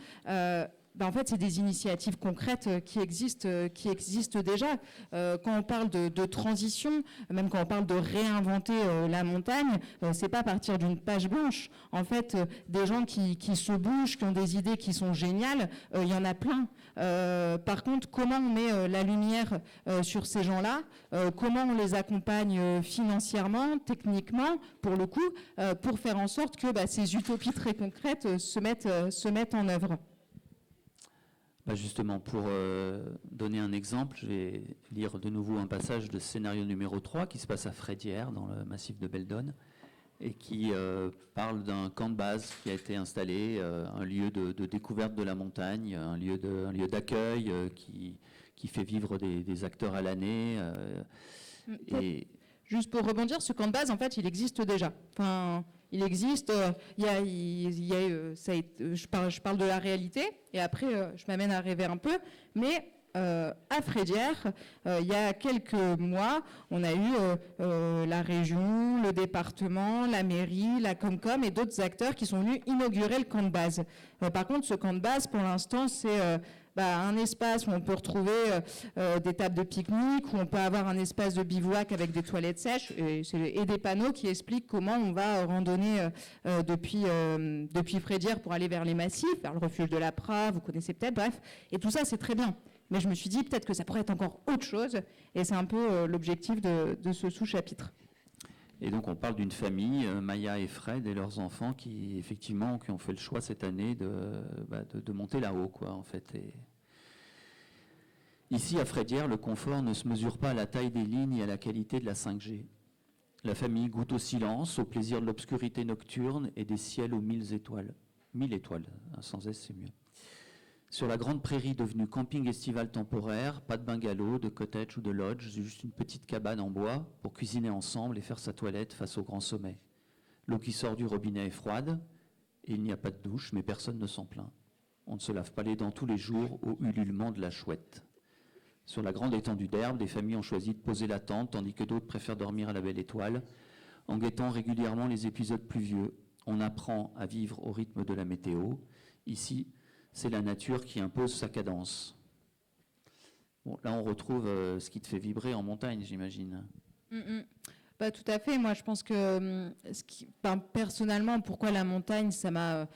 En fait, c'est des initiatives concrètes qui existent déjà. Quand on parle de transition, même quand on parle de réinventer la montagne, c'est pas à partir d'une page blanche. En fait, des gens qui se bougent, qui ont des idées qui sont géniales, il y en a plein. Par contre, comment on met la lumière sur ces gens-là, comment on les accompagne financièrement, techniquement, pour le coup, pour faire en sorte que ces utopies très concrètes se mettent en œuvre. Justement, pour donner un exemple, je vais lire de nouveau un passage de scénario numéro 3 qui se passe à Frédières, dans le massif de Beldonne, et qui parle d'un camp de base qui a été installé, un lieu de découverte de la montagne, un lieu d'accueil qui fait vivre des acteurs à l'année. Juste pour rebondir, ce camp de base, en fait, il existe déjà. Enfin, il existe. Je parle de la réalité, et après, je m'amène à rêver un peu. Mais à Frédières, il y a quelques mois, on a eu la région, le département, la mairie, la Comcom et d'autres acteurs qui sont venus inaugurer le camp de base. Par contre, ce camp de base, pour l'instant, c'est un espace où on peut retrouver des tables de pique-nique, où on peut avoir un espace de bivouac avec des toilettes sèches et des panneaux qui expliquent comment on va randonner depuis Frédières pour aller vers les massifs, vers le refuge de la Pra, vous connaissez peut-être, bref. Et tout ça, c'est très bien. Mais je me suis dit peut-être que ça pourrait être encore autre chose, et c'est un peu l'objectif de ce sous-chapitre. Et donc on parle d'une famille, Maya et Fred et leurs enfants, qui effectivement qui ont fait le choix cette année de monter là-haut, quoi, en fait. Et ici à Frédières, le confort ne se mesure pas à la taille des lignes et à la qualité de la 5G. La famille goûte au silence, au plaisir de l'obscurité nocturne et des ciels aux 1000 étoiles. 1000 étoiles, sans S c'est mieux. Sur la grande prairie devenue camping estival temporaire, pas de bungalow, de cottage ou de lodge, juste une petite cabane en bois pour cuisiner ensemble et faire sa toilette face au grand sommet. L'eau qui sort du robinet est froide et il n'y a pas de douche, mais personne ne s'en plaint. On ne se lave pas les dents tous les jours au ululement de la chouette. Sur la grande étendue d'herbe, des familles ont choisi de poser la tente, tandis que d'autres préfèrent dormir à la belle étoile. En guettant régulièrement les épisodes pluvieux, on apprend à vivre au rythme de la météo. Ici, c'est la nature qui impose sa cadence. Bon, là, on retrouve ce qui te fait vibrer en montagne, j'imagine. Bah, tout à fait. Moi, je pense que personnellement, pourquoi la montagne, ça m'a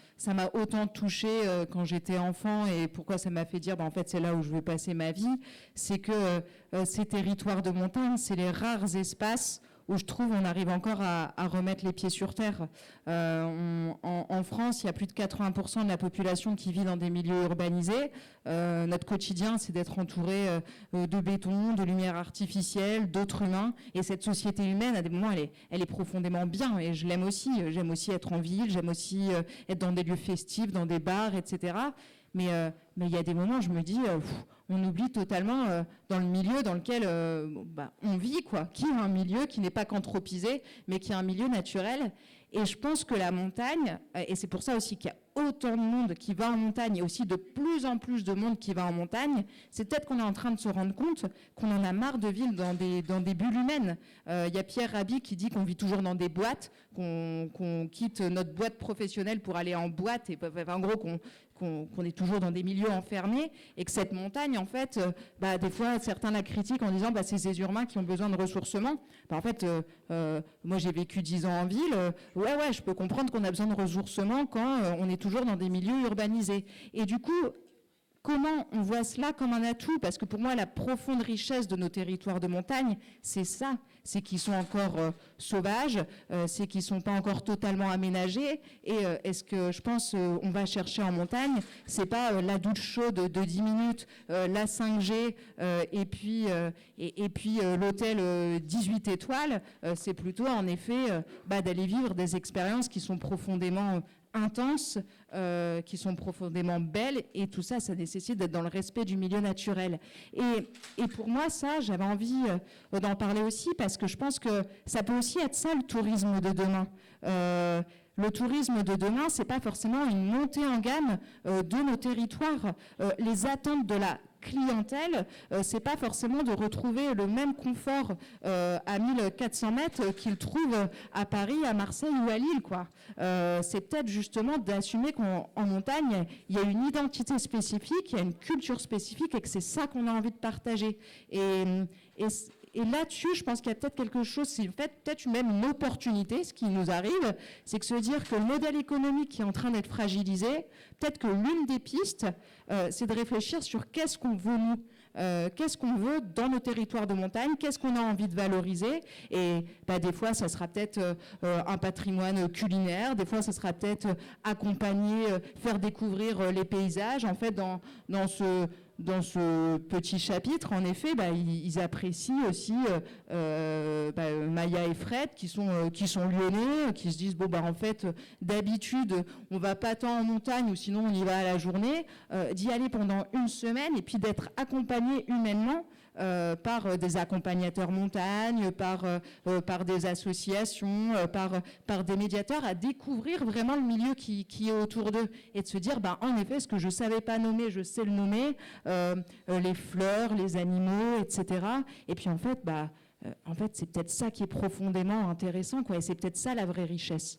autant touchée quand j'étais enfant, et pourquoi ça m'a fait dire, en fait, c'est là où je veux passer ma vie, c'est que ces territoires de montagne, c'est les rares espaces où je trouve on arrive encore à remettre les pieds sur terre. En France, il y a plus de 80% de la population qui vit dans des milieux urbanisés. Notre quotidien, c'est d'être entouré de béton, de lumière artificielle, d'autres humains. Et cette société humaine, à des moments, elle est profondément bien. Et je l'aime aussi. J'aime aussi être en ville, j'aime aussi être dans des lieux festifs, dans des bars, etc. Mais il y a des moments, je me dis, on oublie totalement dans le milieu dans lequel on vit, quoi. Qui est un milieu qui n'est pas qu'anthropisé, mais qui est un milieu naturel. Et je pense que la montagne, et c'est pour ça aussi qu'il y a autant de monde qui va en montagne, et aussi de plus en plus de monde qui va en montagne, c'est peut-être qu'on est en train de se rendre compte qu'on en a marre de vivre dans des bulles humaines. Il y a Pierre Rabhi qui dit qu'on vit toujours dans des boîtes, qu'on quitte notre boîte professionnelle pour aller en boîte, et en gros qu'on est toujours dans des milieux enfermés, et que cette montagne, en fait, des fois, certains la critiquent en disant c'est ces urbains qui ont besoin de ressourcement. En fait, moi, j'ai vécu 10 ans en ville. Ouais, je peux comprendre qu'on a besoin de ressourcement quand on est toujours dans des milieux urbanisés. Et du coup, comment on voit cela comme un atout? Parce que pour moi, la profonde richesse de nos territoires de montagne, c'est ça. C'est qu'ils sont encore sauvages, c'est qu'ils ne sont pas encore totalement aménagés. Et est-ce que, je pense, on va chercher en montagne, c'est pas la douche chaude de 10 minutes, la 5G, et puis l'hôtel 18 étoiles, c'est plutôt, en effet, d'aller vivre des expériences qui sont profondément intenses, qui sont profondément belles, et tout ça, ça nécessite d'être dans le respect du milieu naturel. Et pour moi, ça, j'avais envie d'en parler aussi, parce que je pense que ça peut aussi être ça, le tourisme de demain. Le tourisme de demain, c'est pas forcément une montée en gamme de nos territoires. Les attentes de la clientèle, c'est pas forcément de retrouver le même confort à 1400 mètres qu'ils trouvent à Paris, à Marseille ou à Lille, quoi. C'est peut-être justement d'assumer qu'en montagne, il y a une identité spécifique, il y a une culture spécifique, et que c'est ça qu'on a envie de partager. Et là-dessus, je pense qu'il y a peut-être quelque chose, c'est peut-être même une opportunité, ce qui nous arrive, c'est que se dire que le modèle économique qui est en train d'être fragilisé, peut-être que l'une des pistes, c'est de réfléchir sur qu'est-ce qu'on veut nous, qu'est-ce qu'on veut dans nos territoires de montagne, qu'est-ce qu'on a envie de valoriser. Et des fois, ça sera peut-être un patrimoine culinaire, des fois, ça sera peut-être accompagner, faire découvrir les paysages. En fait, dans ce petit chapitre, en effet, ils apprécient aussi Maya et Fred, qui sont lyonnais, qui se disent en fait, d'habitude, on va pas tant en montagne, ou sinon on y va à la journée, d'y aller pendant une semaine, et puis d'être accompagné humainement par des accompagnateurs montagne, par des associations, par des médiateurs, à découvrir vraiment le milieu qui est autour d'eux, et de se dire, en effet, ce que je savais pas nommer, je sais le nommer, les fleurs, les animaux, etc. Et puis en fait, c'est peut-être ça qui est profondément intéressant, quoi, et c'est peut-être ça la vraie richesse.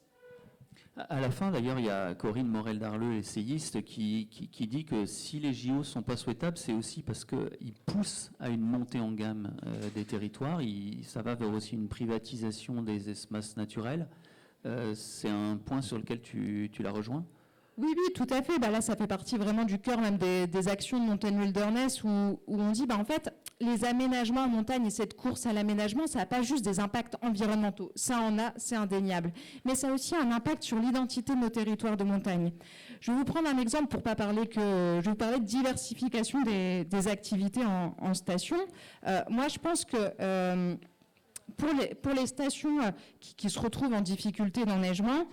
À la fin, d'ailleurs, il y a Corinne Morel-Darleux, essayiste, qui dit que si les JO ne sont pas souhaitables, c'est aussi parce qu'ils poussent à une montée en gamme des territoires. Ça va vers aussi une privatisation des espaces naturels. C'est un point sur lequel tu la rejoins ? Oui, tout à fait. Là, ça fait partie vraiment du cœur même des actions de Mountain Wilderness, où on dit, en fait, les aménagements en montagne et cette course à l'aménagement, ça n'a pas juste des impacts environnementaux. Ça en a, c'est indéniable. Mais ça a aussi un impact sur l'identité de nos territoires de montagne. Je vais vous prendre un exemple pour pas parler je vais vous parler de diversification des activités en station. Moi, je pense que pour les stations qui se retrouvent en difficulté d'enneigement,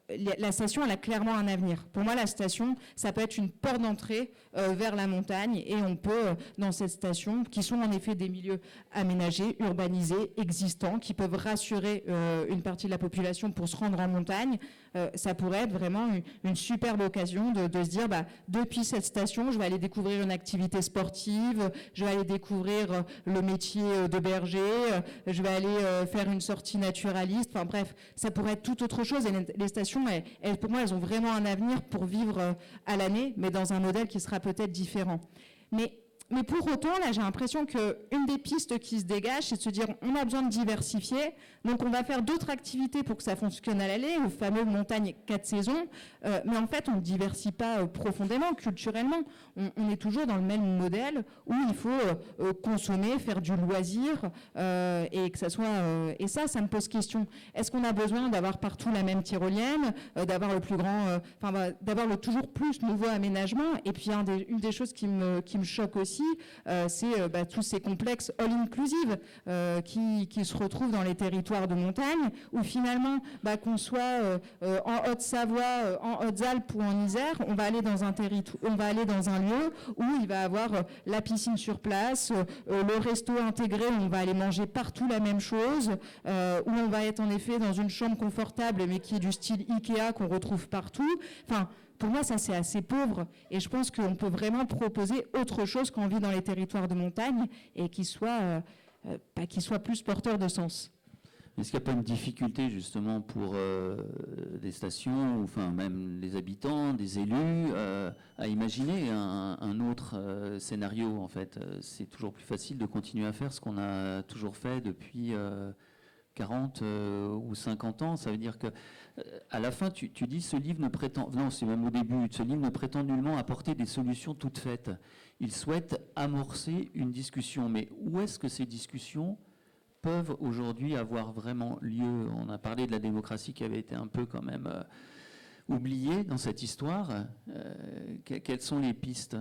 la station, elle a clairement un avenir. Pour moi, la station, ça peut être une porte d'entrée vers la montagne, et on peut, dans cette station, qui sont en effet des milieux aménagés, urbanisés, existants, qui peuvent rassurer une partie de la population pour se rendre en montagne, ça pourrait être vraiment une superbe occasion de se dire, depuis cette station, je vais aller découvrir une activité sportive, je vais aller découvrir le métier de berger, je vais aller faire une sortie naturaliste. Enfin bref, ça pourrait être tout autre chose. Et les stations, pour moi, elles ont vraiment un avenir pour vivre à l'année, mais dans un modèle qui sera peut-être différent. Mais pour autant, là, j'ai l'impression qu'une des pistes qui se dégage, c'est de se dire on a besoin de diversifier, donc on va faire d'autres activités pour que ça fonctionne à l'année, le fameux montagne 4 saisons, mais en fait, on ne diversifie pas profondément, culturellement. On est toujours dans le même modèle où il faut consommer, faire du loisir, et que ça soit... et ça me pose question. Est-ce qu'on a besoin d'avoir partout la même tyrolienne, d'avoir le plus grand... d'avoir le toujours plus nouveau aménagement? Et puis, une des choses qui me choque aussi, c'est tous ces complexes all-inclusive qui se retrouvent dans les territoires de montagne, où finalement, qu'on soit en Haute-Savoie, en Hautes-Alpes ou en Isère, on va aller dans un lieu où il va avoir la piscine sur place, le resto intégré où on va aller manger partout la même chose, où on va être en effet dans une chambre confortable mais qui est du style Ikea qu'on retrouve partout. Enfin, pour moi, ça, c'est assez pauvre. Et je pense qu'on peut vraiment proposer autre chose quand on vit dans les territoires de montagne et qui soit plus porteur de sens. Est-ce qu'il n'y a pas une difficulté, justement, pour des stations, ou enfin même les habitants, des élus, à imaginer un autre scénario, en fait? C'est toujours plus facile de continuer à faire ce qu'on a toujours fait depuis 40 ou 50 ans. Ça veut dire que à la fin, tu dis ce livre ne prétend... Non, c'est même au début. Ce livre ne prétend nullement apporter des solutions toutes faites. Il souhaite amorcer une discussion. Mais où est-ce que ces discussions peuvent aujourd'hui avoir vraiment lieu? On a parlé de la démocratie qui avait été un peu quand même oubliée dans cette histoire. Quelles sont les pistes?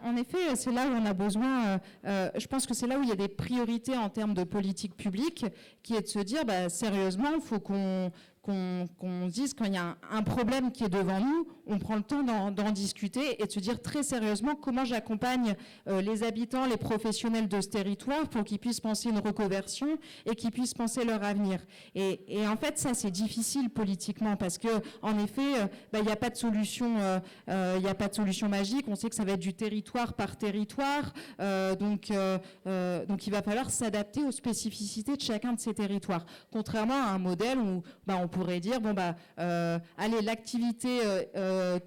En effet, c'est là où on a besoin, je pense que c'est là où il y a des priorités en termes de politique publique, qui est de se dire, sérieusement, il faut qu'on se dise quand il y a un problème qui est devant nous, on prend le temps d'en discuter et de se dire très sérieusement comment j'accompagne les habitants, les professionnels de ce territoire pour qu'ils puissent penser une reconversion et qu'ils puissent penser leur avenir. Et en fait, ça, c'est difficile politiquement parce que, en effet, il n'y a pas de solution, magique. On sait que ça va être du territoire par territoire, donc il va falloir s'adapter aux spécificités de chacun de ces territoires. Contrairement à un modèle où on pourrait dire allez, l'activité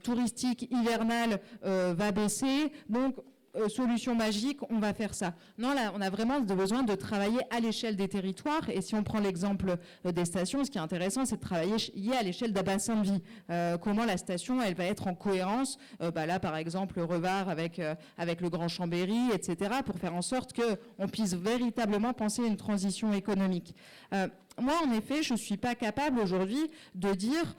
touristique hivernale va baisser, donc solution magique, on va faire ça. Non, là, on a vraiment besoin de travailler à l'échelle des territoires. Et si on prend l'exemple des stations, ce qui est intéressant, c'est de travailler à l'échelle d'un bassin de vie. Comment la station, elle va être en cohérence. Là, par exemple, Revard avec le Grand Chambéry, etc., pour faire en sorte qu'on puisse véritablement penser une transition économique. Moi, en effet, je ne suis pas capable aujourd'hui de dire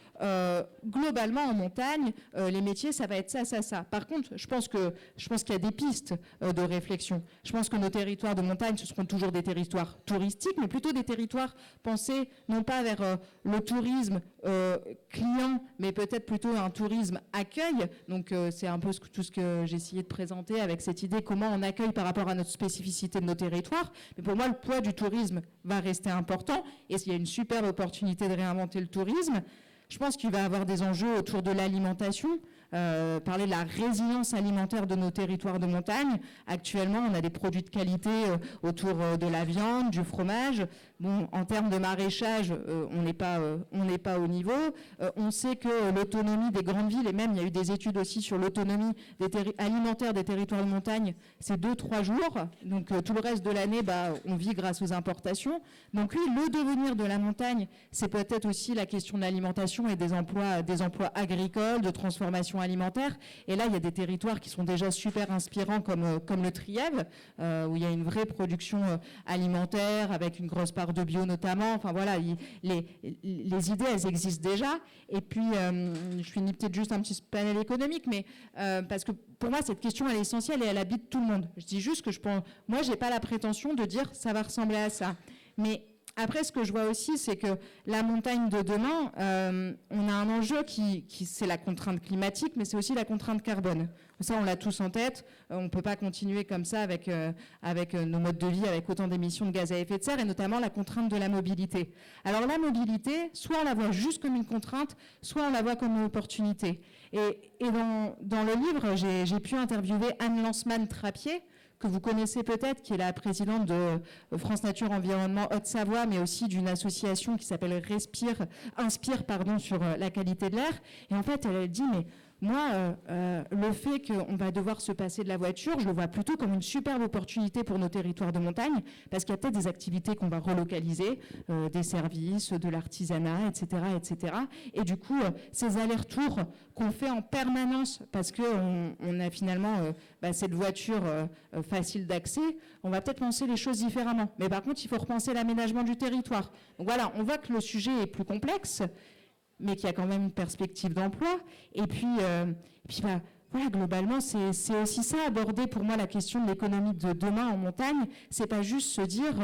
globalement en montagne, les métiers, ça va être ça, ça, ça. Par contre, je pense qu'il y a des pistes de réflexion. Je pense que nos territoires de montagne, ce seront toujours des territoires touristiques, mais plutôt des territoires pensés non pas vers le tourisme client, mais peut-être plutôt un tourisme accueil. Donc, c'est un peu tout ce que j'ai essayé de présenter avec cette idée comment on accueille par rapport à notre spécificité de nos territoires. Mais pour moi, le poids du tourisme va rester important. Et s'il y a une superbe opportunité de réinventer le tourisme, je pense qu'il va y avoir des enjeux autour de l'alimentation, parler de la résilience alimentaire de nos territoires de montagne. Actuellement, on a des produits de qualité autour de la viande, du fromage. Bon, en termes de maraîchage, on n'est pas au niveau. On sait que l'autonomie des grandes villes, et même il y a eu des études aussi sur l'autonomie alimentaire des territoires de montagne, c'est 2-3 jours. Donc tout le reste de l'année, on vit grâce aux importations. Donc oui, le devenir de la montagne, c'est peut-être aussi la question de l'alimentation et des emplois agricoles, de transformation alimentaire. Et là, il y a des territoires qui sont déjà super inspirants comme le Trièves, où il y a une vraie production alimentaire avec une grosse part de bio notamment. Enfin voilà, les idées, elles existent déjà. Et puis, je finis peut-être juste un petit panel économique, mais parce que pour moi, cette question, elle est essentielle et elle habite tout le monde. Je dis juste que moi, j'ai pas la prétention de dire ça va ressembler à ça. Mais Après, ce que je vois aussi, c'est que la montagne de demain, on a un enjeu qui c'est la contrainte climatique, mais c'est aussi la contrainte carbone. Ça, on l'a tous en tête. On ne peut pas continuer comme ça avec nos modes de vie, avec autant d'émissions de gaz à effet de serre, et notamment la contrainte de la mobilité. Alors la mobilité, soit on la voit juste comme une contrainte, soit on la voit comme une opportunité. Et dans le livre, j'ai pu interviewer Anne Lanceman-Trappier, que vous connaissez peut-être, qui est la présidente de France Nature Environnement Haute-Savoie, mais aussi d'une association qui s'appelle Inspire sur la qualité de l'air. Et en fait, elle dit, mais moi, le fait qu'on va devoir se passer de la voiture, je le vois plutôt comme une superbe opportunité pour nos territoires de montagne, parce qu'il y a peut-être des activités qu'on va relocaliser, des services, de l'artisanat, etc., etc. Et du coup, ces allers-retours qu'on fait en permanence, parce qu'on a finalement cette voiture facile d'accès, on va peut-être penser les choses différemment. Mais par contre, il faut repenser l'aménagement du territoire. Donc voilà, on voit que le sujet est plus complexe, mais qu'il y a quand même une perspective d'emploi. Et puis voilà, globalement, c'est aussi ça, aborder pour moi la question de l'économie de demain en montagne. C'est pas juste se dire,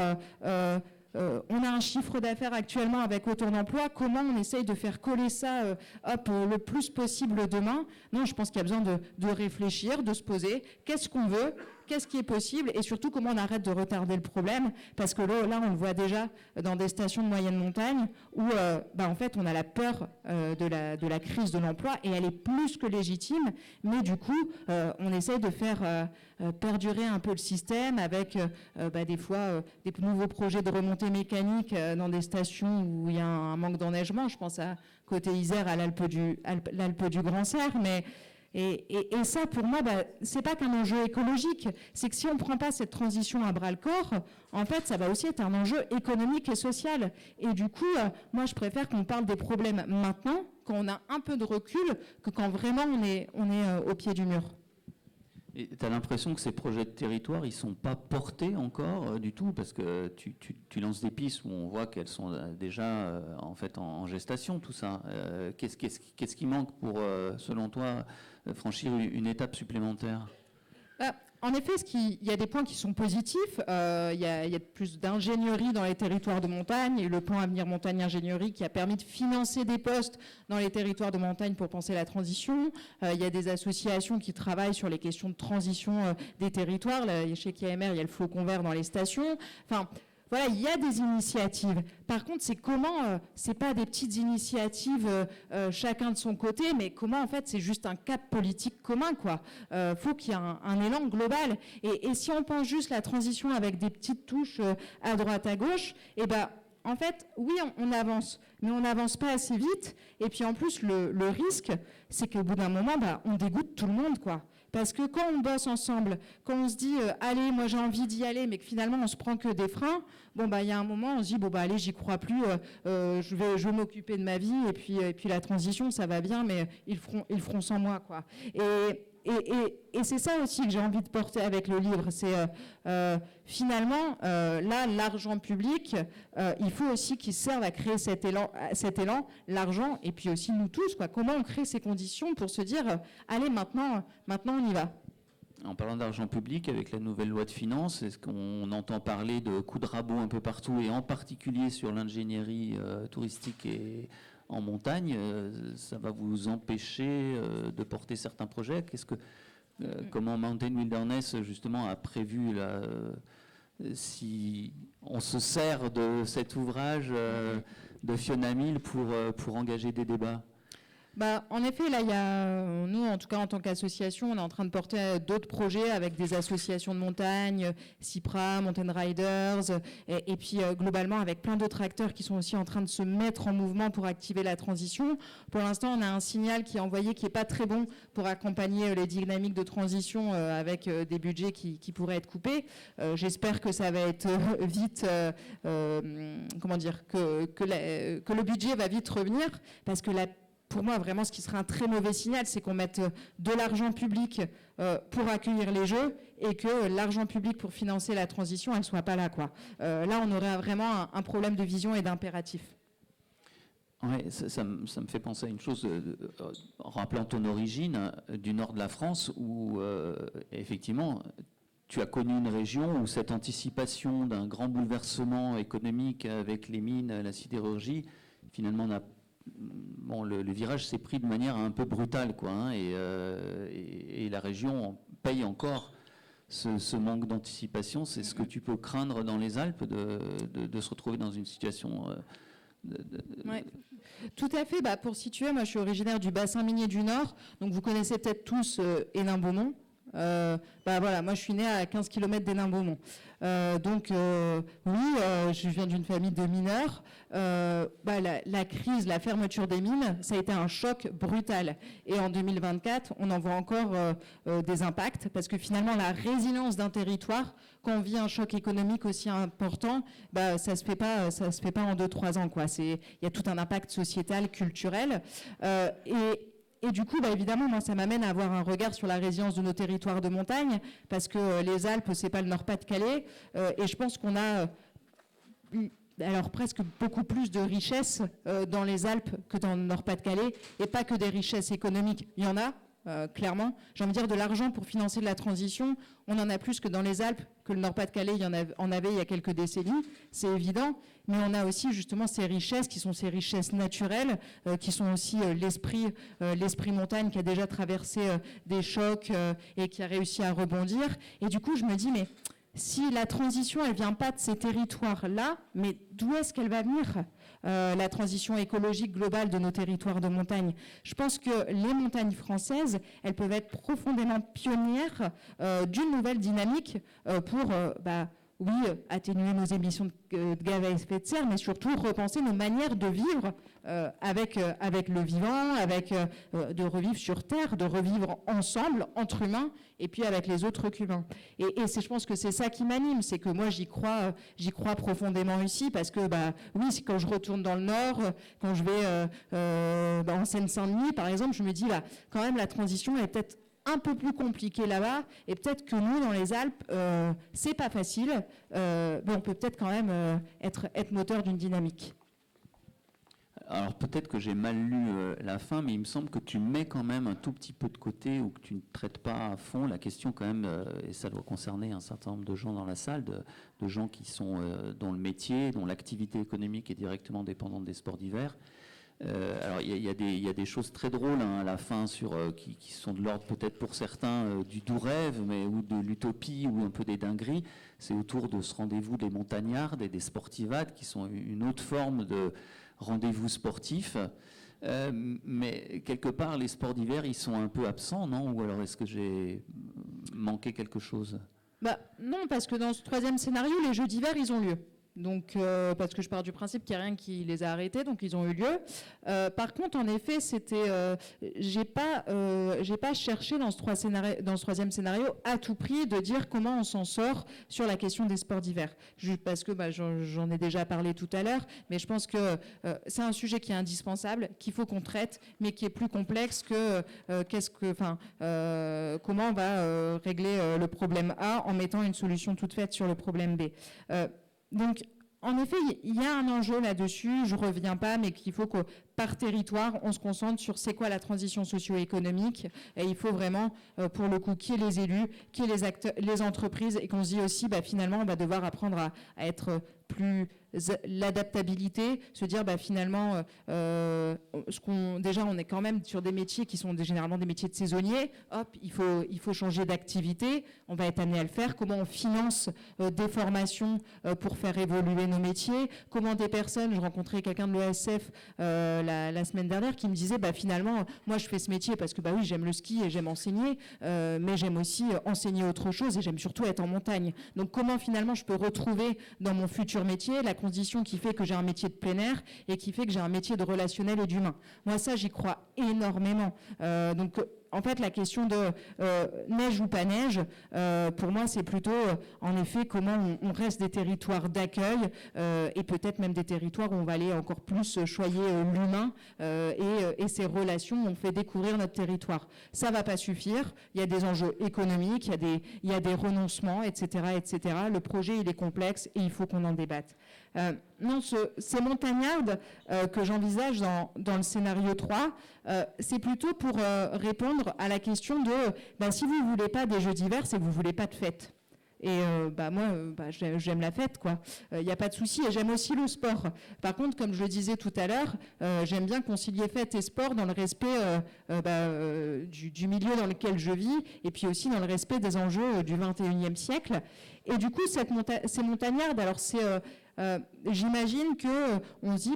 on a un chiffre d'affaires actuellement avec autant d'emplois, comment on essaye de faire coller ça le plus possible demain. Non, je pense qu'il y a besoin de réfléchir, de se poser, qu'est-ce qu'on veut, qu'est-ce qui est possible, et surtout comment on arrête de retarder le problème, parce que là on le voit déjà dans des stations de moyenne montagne où en fait on a la peur de la crise de l'emploi, et elle est plus que légitime, mais du coup on essaye de faire perdurer un peu le système avec des fois des nouveaux projets de remontée mécanique dans des stations où il y a un manque d'enneigement. Je pense à côté Isère, à l'Alpe du Grand Serre, mais et ça, pour moi, c'est pas qu'un enjeu écologique, c'est que si on ne prend pas cette transition à bras-le-corps, en fait, ça va aussi être un enjeu économique et social. Et du coup, moi, je préfère qu'on parle des problèmes maintenant, quand on a un peu de recul, que quand vraiment on est au pied du mur. Et tu as l'impression que ces projets de territoire, ils ne sont pas portés encore du tout, parce que tu lances des pistes où on voit qu'elles sont déjà en fait en gestation, tout ça. Qu'est-ce qui manque pour, selon toi, franchir une étape supplémentaire ? En effet, il y a des points qui sont positifs. Il y a plus d'ingénierie dans les territoires de montagne, et le plan Avenir Montagne Ingénierie qui a permis de financer des postes dans les territoires de montagne pour penser la transition. Il y a des associations qui travaillent sur les questions de transition des territoires. Là, chez KMR, il y a le flocon vert dans les stations. Enfin, voilà, il y a des initiatives. Par contre, c'est comment, c'est pas des petites initiatives chacun de son côté, mais comment en fait c'est juste un cap politique commun, quoi. Faut qu'il y ait un élan global. Et si on pense juste la transition avec des petites touches à droite à gauche, en fait, oui, on avance, mais on n'avance pas assez vite. Et puis en plus, le risque, c'est qu'au bout d'un moment, on dégoûte tout le monde, quoi. Parce que quand on bosse ensemble, quand on se dit allez, moi j'ai envie d'y aller, mais que finalement on se prend que des freins, il y a un moment on se dit allez, j'y crois plus, je vais m'occuper de ma vie, et puis la transition ça va bien, mais ils feront sans moi, quoi. Et c'est ça aussi que j'ai envie de porter avec le livre, c'est finalement là l'argent public, il faut aussi qu'il serve à créer cet élan, l'argent, et puis aussi nous tous, quoi. Comment on crée ces conditions pour se dire allez, maintenant on y va. En parlant d'argent public, avec la nouvelle loi de finances, est-ce qu'on entend parler de coups de rabot un peu partout, et en particulier sur l'ingénierie touristique et en montagne? Ça va vous empêcher de porter certains projets? Comment Mountain Wilderness justement a prévu si on se sert de cet ouvrage de Fiona Mill pour engager des débats? En effet, là, nous, en tout cas, en tant qu'association, on est en train de porter d'autres projets avec des associations de montagne, CIPRA, Mountain Riders, et puis globalement avec plein d'autres acteurs qui sont aussi en train de se mettre en mouvement pour activer la transition. Pour l'instant, on a un signal qui est envoyé qui n'est pas très bon pour accompagner les dynamiques de transition avec des budgets qui pourraient être coupés. J'espère que ça va être vite, que le budget va vite revenir, parce que pour moi, vraiment, ce qui serait un très mauvais signal, c'est qu'on mette de l'argent public pour accueillir les Jeux, et que l'argent public pour financer la transition, elle ne soit pas là, quoi. Là, on aurait vraiment un problème de vision et d'impératif. Ouais, ça me fait penser à une chose, en rappelant ton origine du nord de la France, où effectivement, tu as connu une région où cette anticipation d'un grand bouleversement économique avec les mines, la sidérurgie, finalement, le virage s'est pris de manière un peu brutale, quoi, hein, et la région paye encore ce manque d'anticipation. C'est ce que tu peux craindre dans les Alpes, de se retrouver dans une situation... Ouais. Tout à fait. Pour situer, moi je suis originaire du bassin minier du Nord, donc vous connaissez peut-être tous Hénin-Beaumont. Voilà, moi je suis née à 15 km d'Hénin-Beaumont. Je viens d'une famille de mineurs. La crise, la fermeture des mines, ça a été un choc brutal. Et en 2024, on en voit encore des impacts, parce que finalement, la résilience d'un territoire, quand on vit un choc économique aussi important, ça se fait pas en 2-3 ans, quoi. Il y a tout un impact sociétal, culturel. Et du coup, évidemment, moi, ça m'amène à avoir un regard sur la résilience de nos territoires de montagne, parce que les Alpes, c'est pas le Nord-Pas-de-Calais, et je pense qu'on a presque beaucoup plus de richesses dans les Alpes que dans le Nord-Pas-de-Calais, et pas que des richesses économiques. Il y en a, clairement. J'ai envie de dire, de l'argent pour financer de la transition, on en a plus que dans les Alpes, que le Nord-Pas-de-Calais en avait il y a quelques décennies, c'est évident, mais on a aussi justement ces richesses qui sont ces richesses naturelles, qui sont aussi l'esprit montagne qui a déjà traversé des chocs et qui a réussi à rebondir. Et du coup, je me dis, mais si la transition, elle vient pas de ces territoires-là, mais d'où est-ce qu'elle va venir ? La transition écologique globale de nos territoires de montagne. Je pense que les montagnes françaises, elles peuvent être profondément pionnières d'une nouvelle dynamique pour atténuer nos émissions de gaz à effet de serre, mais surtout repenser nos manières de vivre avec le vivant, de revivre sur Terre, de revivre ensemble, entre humains, et puis avec les autres humains. Et je pense que c'est ça qui m'anime, c'est que moi j'y crois profondément ici, parce que quand je retourne dans le Nord, quand je vais en Seine-Saint-Denis, par exemple, je me dis quand même la transition est peut-être un peu plus compliqué là-bas, et peut-être que nous, dans les Alpes, c'est pas facile, mais on peut peut-être quand même être moteur d'une dynamique. Alors peut-être que j'ai mal lu la fin, mais il me semble que tu mets quand même un tout petit peu de côté, ou que tu ne traites pas à fond la question quand même, et ça doit concerner un certain nombre de gens dans la salle, de gens qui sont dans le métier, dont l'activité économique est directement dépendante des sports d'hiver. Alors il y a des choses très drôles à la fin qui sont de l'ordre peut-être pour certains du doux rêve, ou de l'utopie, ou un peu des dingueries. C'est autour de ce rendez-vous des montagnardes et des sportivades, qui sont une autre forme de rendez-vous sportif. Mais quelque part, les sports d'hiver, ils sont un peu absents, non ? Ou alors est-ce que j'ai manqué quelque chose ? Non, parce que dans ce troisième scénario, les Jeux d'hiver, ils ont lieu. Donc, parce que je pars du principe qu'il n'y a rien qui les a arrêtés, donc ils ont eu lieu. Par contre, en effet, j'ai pas cherché dans ce troisième scénario à tout prix de dire comment on s'en sort sur la question des sports d'hiver. Juste parce que j'en ai déjà parlé tout à l'heure, mais je pense que c'est un sujet qui est indispensable, qu'il faut qu'on traite, mais qui est plus complexe que comment on va régler le problème A en mettant une solution toute faite sur le problème B. Donc, en effet, il y a un enjeu là-dessus, je ne reviens pas, mais qu'il faut que par territoire, on se concentre sur c'est quoi la transition socio-économique, et il faut vraiment, pour le coup, qu'il y ait les élus, qu'il y ait les acteurs, les entreprises, et qu'on se dit aussi, finalement, on va devoir apprendre à être plus l'adaptabilité, se dire finalement déjà on est quand même sur des métiers qui sont généralement des métiers de saisonniers, il faut changer d'activité, on va être amené à le faire, comment on finance des formations pour faire évoluer nos métiers, comment des personnes, je rencontrais quelqu'un de l'ESF la semaine dernière qui me disait finalement moi je fais ce métier parce que oui j'aime le ski et j'aime enseigner, mais j'aime aussi enseigner autre chose et j'aime surtout être en montagne, donc comment finalement je peux retrouver dans mon futur métier la condition qui fait que j'ai un métier de plein air et qui fait que j'ai un métier de relationnel et d'humain. Moi, ça, j'y crois énormément. Donc, en fait, la question de neige ou pas neige, pour moi, c'est plutôt, en effet, comment on reste des territoires d'accueil et peut-être même des territoires où on va aller encore plus choyer l'humain et ses relations, on fait découvrir notre territoire. Ça va pas suffire. Il y a des enjeux économiques, il y a des renoncements, etc., etc. Le projet, il est complexe et il faut qu'on en débatte. Non, ces montagnardes que j'envisage dans le scénario 3, c'est plutôt pour répondre à la question de si vous ne voulez pas des Jeux d'hiver, c'est que vous ne voulez pas de fête. Et moi, j'aime la fête, quoi. Il n'y a pas de souci. Et j'aime aussi le sport. Par contre, comme je le disais tout à l'heure, j'aime bien concilier fête et sport dans le respect du milieu dans lequel je vis, et puis aussi dans le respect des enjeux du 21e siècle. Et du coup, ces montagnardes, alors j'imagine que on se dit,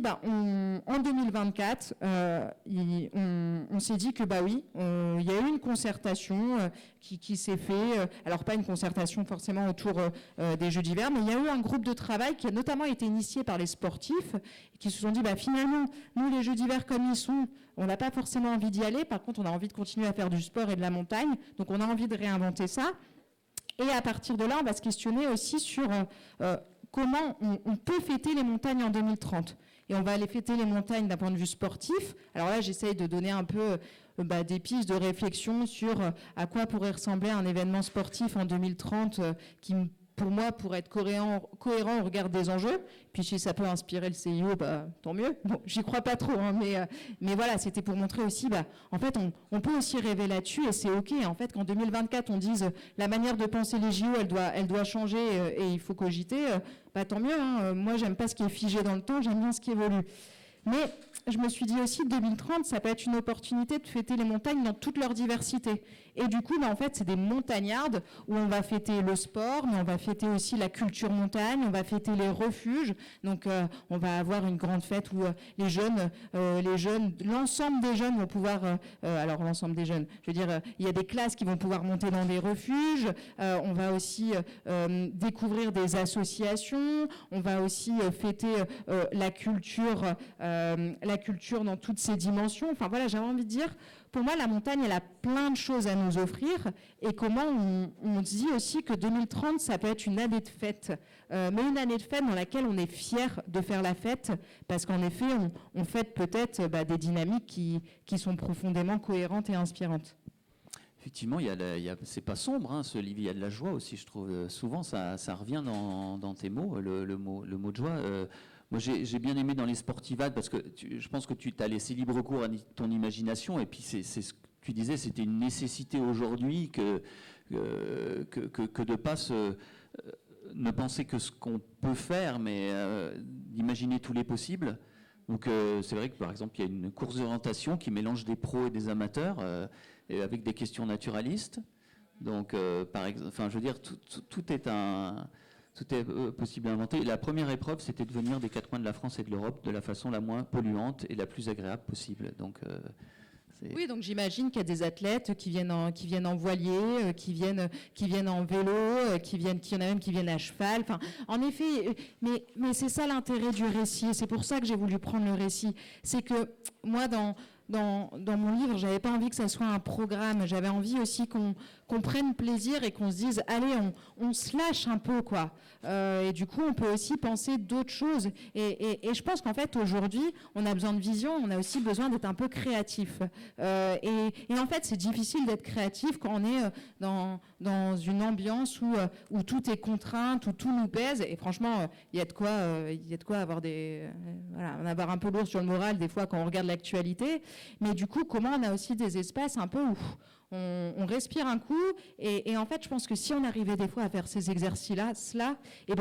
en 2024, on s'est dit que oui, il y a eu une concertation qui s'est fait. Alors pas une concertation forcément autour des Jeux d'hiver, mais il y a eu un groupe de travail qui a notamment été initié par les sportifs, qui se sont dit, finalement, nous les Jeux d'hiver comme ils sont, on n'a pas forcément envie d'y aller. Par contre, on a envie de continuer à faire du sport et de la montagne, donc on a envie de réinventer ça. Et à partir de là, on va se questionner aussi sur comment on peut fêter les montagnes en 2030. Et on va aller fêter les montagnes d'un point de vue sportif. Alors là, j'essaye de donner un peu des pistes de réflexion sur à quoi pourrait ressembler un événement sportif en 2030 qui, pour moi, pourrait être cohérent au regard des enjeux. Puis si ça peut inspirer le CIO, tant mieux. Bon, j'y crois pas trop, hein, mais voilà, c'était pour montrer aussi, en fait, on peut aussi rêver là-dessus, et c'est OK. En fait, qu'en 2024, on dise la manière de penser les JO, elle doit changer, et il faut cogiter, tant mieux. Hein. Moi, j'aime pas ce qui est figé dans le temps, j'aime bien ce qui évolue. Mais je me suis dit aussi, 2030, ça peut être une opportunité de fêter les montagnes dans toute leur diversité. Et du coup, en fait, c'est des montagnardes où on va fêter le sport, mais on va fêter aussi la culture montagne, on va fêter les refuges. Donc, on va avoir une grande fête où les jeunes, l'ensemble des jeunes vont pouvoir... alors, l'ensemble des jeunes, je veux dire, il y a des classes qui vont pouvoir monter dans des refuges. On va aussi découvrir des associations. On va aussi fêter la culture dans toutes ses dimensions. Enfin, voilà, j'avais envie de dire... Pour moi, la montagne, elle a plein de choses à nous offrir, et comment on dit aussi que 2030, ça peut être une année de fête, mais une année de fête dans laquelle on est fier de faire la fête, parce qu'en effet, on fête peut-être des dynamiques qui sont profondément cohérentes et inspirantes. Effectivement, c'est pas sombre, hein, ce livre, il y a de la joie aussi, je trouve. Souvent, ça revient dans tes mots, le mot de joie. Moi, j'ai bien aimé dans les sportivades, parce que je pense que tu t'as laissé libre cours à ton imagination, et puis c'est ce que tu disais, c'était une nécessité aujourd'hui que de pas ne penser que ce qu'on peut faire, mais d'imaginer tous les possibles. Donc c'est vrai que par exemple, il y a une course d'orientation qui mélange des pros et des amateurs, et avec des questions naturalistes. Donc par exemple, je veux dire, tout est possible à inventer. La première épreuve, c'était de venir des quatre coins de la France et de l'Europe de la façon la moins polluante et la plus agréable possible. Donc, oui, donc j'imagine qu'il y a des athlètes qui viennent en voilier, qui viennent en vélo, qu'il y en a même qui viennent à cheval. Enfin, en effet, mais c'est ça l'intérêt du récit. C'est pour ça que j'ai voulu prendre le récit. C'est que moi, dans mon livre, j'avais pas envie que ça soit un programme. J'avais envie aussi qu'on prenne plaisir et qu'on se dise, allez, on se lâche un peu, quoi. Et du coup, on peut aussi penser d'autres choses. Et je pense qu'en fait, aujourd'hui, on a besoin de vision, on a aussi besoin d'être un peu créatif. Et en fait, c'est difficile d'être créatif quand on est dans une ambiance où tout est contrainte, où tout nous pèse. Et franchement, il y a de quoi avoir en avoir un peu lourd sur le moral des fois quand on regarde l'actualité. Mais du coup, comment on a aussi des espaces un peu où on respire un coup, et en fait, je pense que si on arrivait des fois à faire ces exercices-là,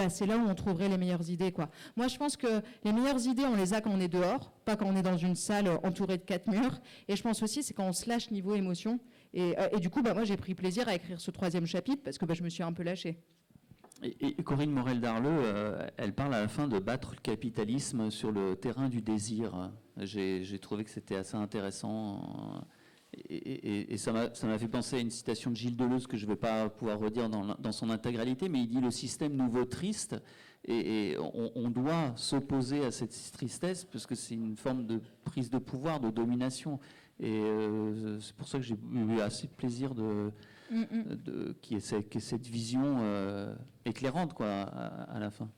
c'est là où on trouverait les meilleures idées, quoi. Moi, je pense que les meilleures idées, on les a quand on est dehors, pas quand on est dans une salle entourée de 4 murs. Et je pense aussi, c'est quand on se lâche niveau émotion. Et du coup, moi, j'ai pris plaisir à écrire ce 3e chapitre parce que je me suis un peu lâchée. Et Corinne Morel-Darleux, elle parle à la fin de battre le capitalisme sur le terrain du désir. J'ai trouvé que c'était assez intéressant. Et ça m'a fait penser à une citation de Gilles Deleuze que je ne vais pas pouvoir redire dans son intégralité, mais il dit « Le système nous veut triste et on doit s'opposer à cette tristesse parce que c'est une forme de prise de pouvoir, de domination. » Et c'est pour ça que j'ai eu assez de plaisir qu'il y ait cette vision éclairante, quoi, à la fin.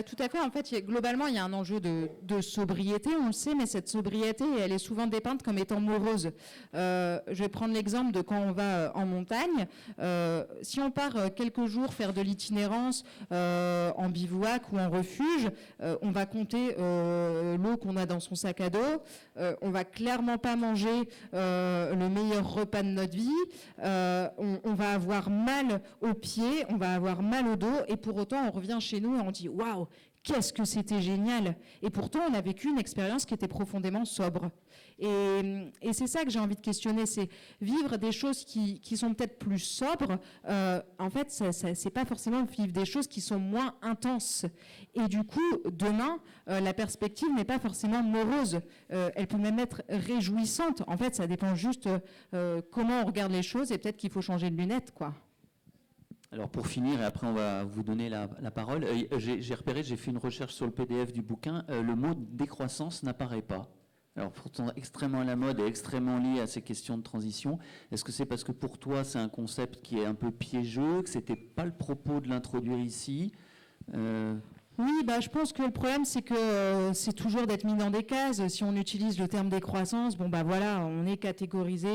Tout à fait. En fait, globalement, il y a un enjeu de sobriété, on le sait, mais cette sobriété, elle est souvent dépeinte comme étant morose. Je vais prendre l'exemple de quand on va en montagne. Si on part quelques jours faire de l'itinérance en bivouac ou en refuge, on va compter l'eau qu'on a dans son sac à dos. On va clairement pas manger le meilleur repas de notre vie. on va avoir mal aux pieds, on va avoir mal au dos, et pour autant on revient chez nous et on dit waouh, qu'est-ce que c'était génial. Et pourtant on a vécu une expérience qui était profondément sobre. Et c'est ça que j'ai envie de questionner, c'est vivre des choses qui sont peut-être plus sobres. En fait, c'est pas forcément vivre des choses qui sont moins intenses. Et du coup, demain, la perspective n'est pas forcément morose. Elle peut même être réjouissante. En fait, ça dépend juste comment on regarde les choses et peut-être qu'il faut changer de lunettes, quoi. Alors pour finir, et après on va vous donner la parole, j'ai repéré, j'ai fait une recherche sur le PDF du bouquin, le mot décroissance n'apparaît pas. Alors pourtant extrêmement à la mode et extrêmement lié à ces questions de transition. Est-ce que c'est parce que pour toi c'est un concept qui est un peu piégeux, que c'était pas le propos de l'introduire ici Oui, je pense que le problème, c'est que c'est toujours d'être mis dans des cases. Si on utilise le terme décroissance, voilà, on est catégorisé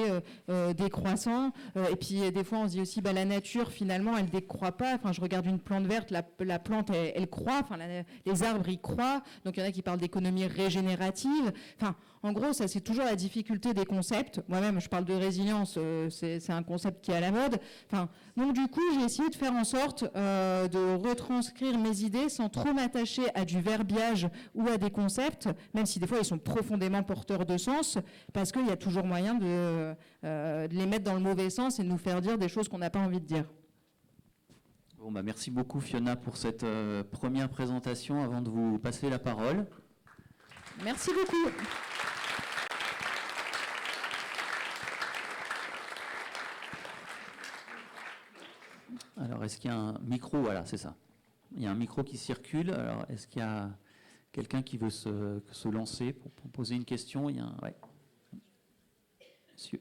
décroissant. Et puis, des fois, on se dit aussi, la nature, finalement, elle décroît pas. Enfin, je regarde une plante verte, la plante, elle croît. Enfin, les arbres, ils croient. Donc, il y en a qui parlent d'économie régénérative. Enfin, en gros, ça, c'est toujours la difficulté des concepts. Moi-même, je parle de résilience, c'est un concept qui est à la mode. Enfin, donc, du coup, j'ai essayé de faire en sorte de retranscrire mes idées sans trop m'attacher à du verbiage ou à des concepts, même si des fois, ils sont profondément porteurs de sens, parce qu'il y a toujours moyen de les mettre dans le mauvais sens et de nous faire dire des choses qu'on n'a pas envie de dire. Bon, merci beaucoup, Fiona, pour cette première présentation. Avant de vous passer la parole. Merci beaucoup. Alors, est-ce qu'il y a un micro? Voilà, c'est ça. Il y a un micro qui circule. Alors, est-ce qu'il y a quelqu'un qui veut se lancer pour poser une question? Il y a un... Ouais. Monsieur.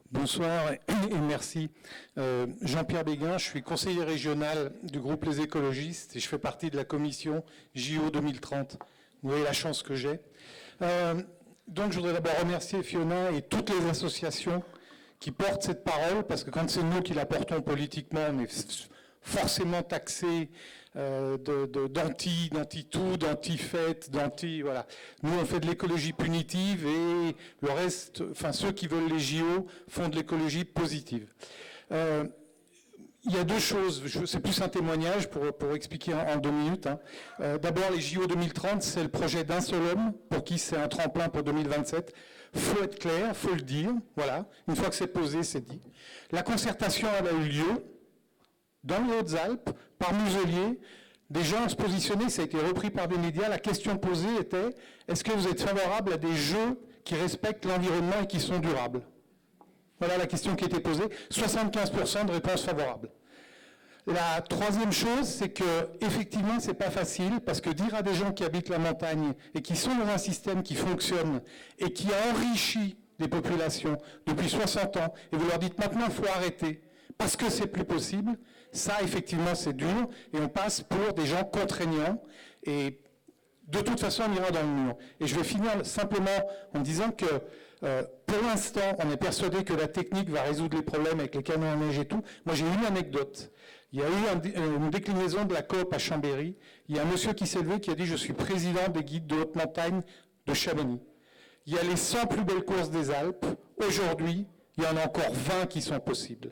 Bonsoir et merci. Jean-Pierre Béguin, je suis conseiller régional du groupe Les Écologistes et je fais partie de la commission JO 2030. Vous voyez la chance que j'ai. Donc je voudrais d'abord remercier Fiona et toutes les associations qui portent cette parole, parce que quand c'est nous qui la portons politiquement, on est forcément taxés d'anti-tout, d'anti-fête, voilà. Nous, on fait de l'écologie punitive et le reste, ceux qui veulent les JO font de l'écologie positive. Il y a deux choses, c'est plus un témoignage pour expliquer en 2 minutes. D'abord, les JO 2030, c'est le projet d'un seul homme, pour qui c'est un tremplin pour 2027. Faut être clair, faut le dire, voilà. Une fois que c'est posé, c'est dit. La concertation, elle a eu lieu dans les Hautes-Alpes, par Muselier. Des gens ont se positionné, ça a été repris par des médias. La question posée était, est-ce que vous êtes favorable à des jeux qui respectent l'environnement et qui sont durables? Voilà la question qui était posée. 75% de réponses favorables. La troisième chose, c'est que effectivement, c'est pas facile, parce que dire à des gens qui habitent la montagne et qui sont dans un système qui fonctionne et qui a enrichi des populations depuis 60 ans, et vous leur dites maintenant, il faut arrêter, parce que c'est plus possible, ça, effectivement, c'est dur, et on passe pour des gens contraignants, et de toute façon, on ira dans le mur. Et je vais finir simplement en disant que pour l'instant, on est persuadé que la technique va résoudre les problèmes avec les canons à neige et tout. Moi, j'ai une anecdote. Il y a eu une déclinaison de la coop à Chambéry. Il y a un monsieur qui s'est levé qui a dit « Je suis président des guides de haute montagne de Chamonix ». Il y a les 100 plus belles courses des Alpes. Aujourd'hui, il y en a encore 20 qui sont possibles.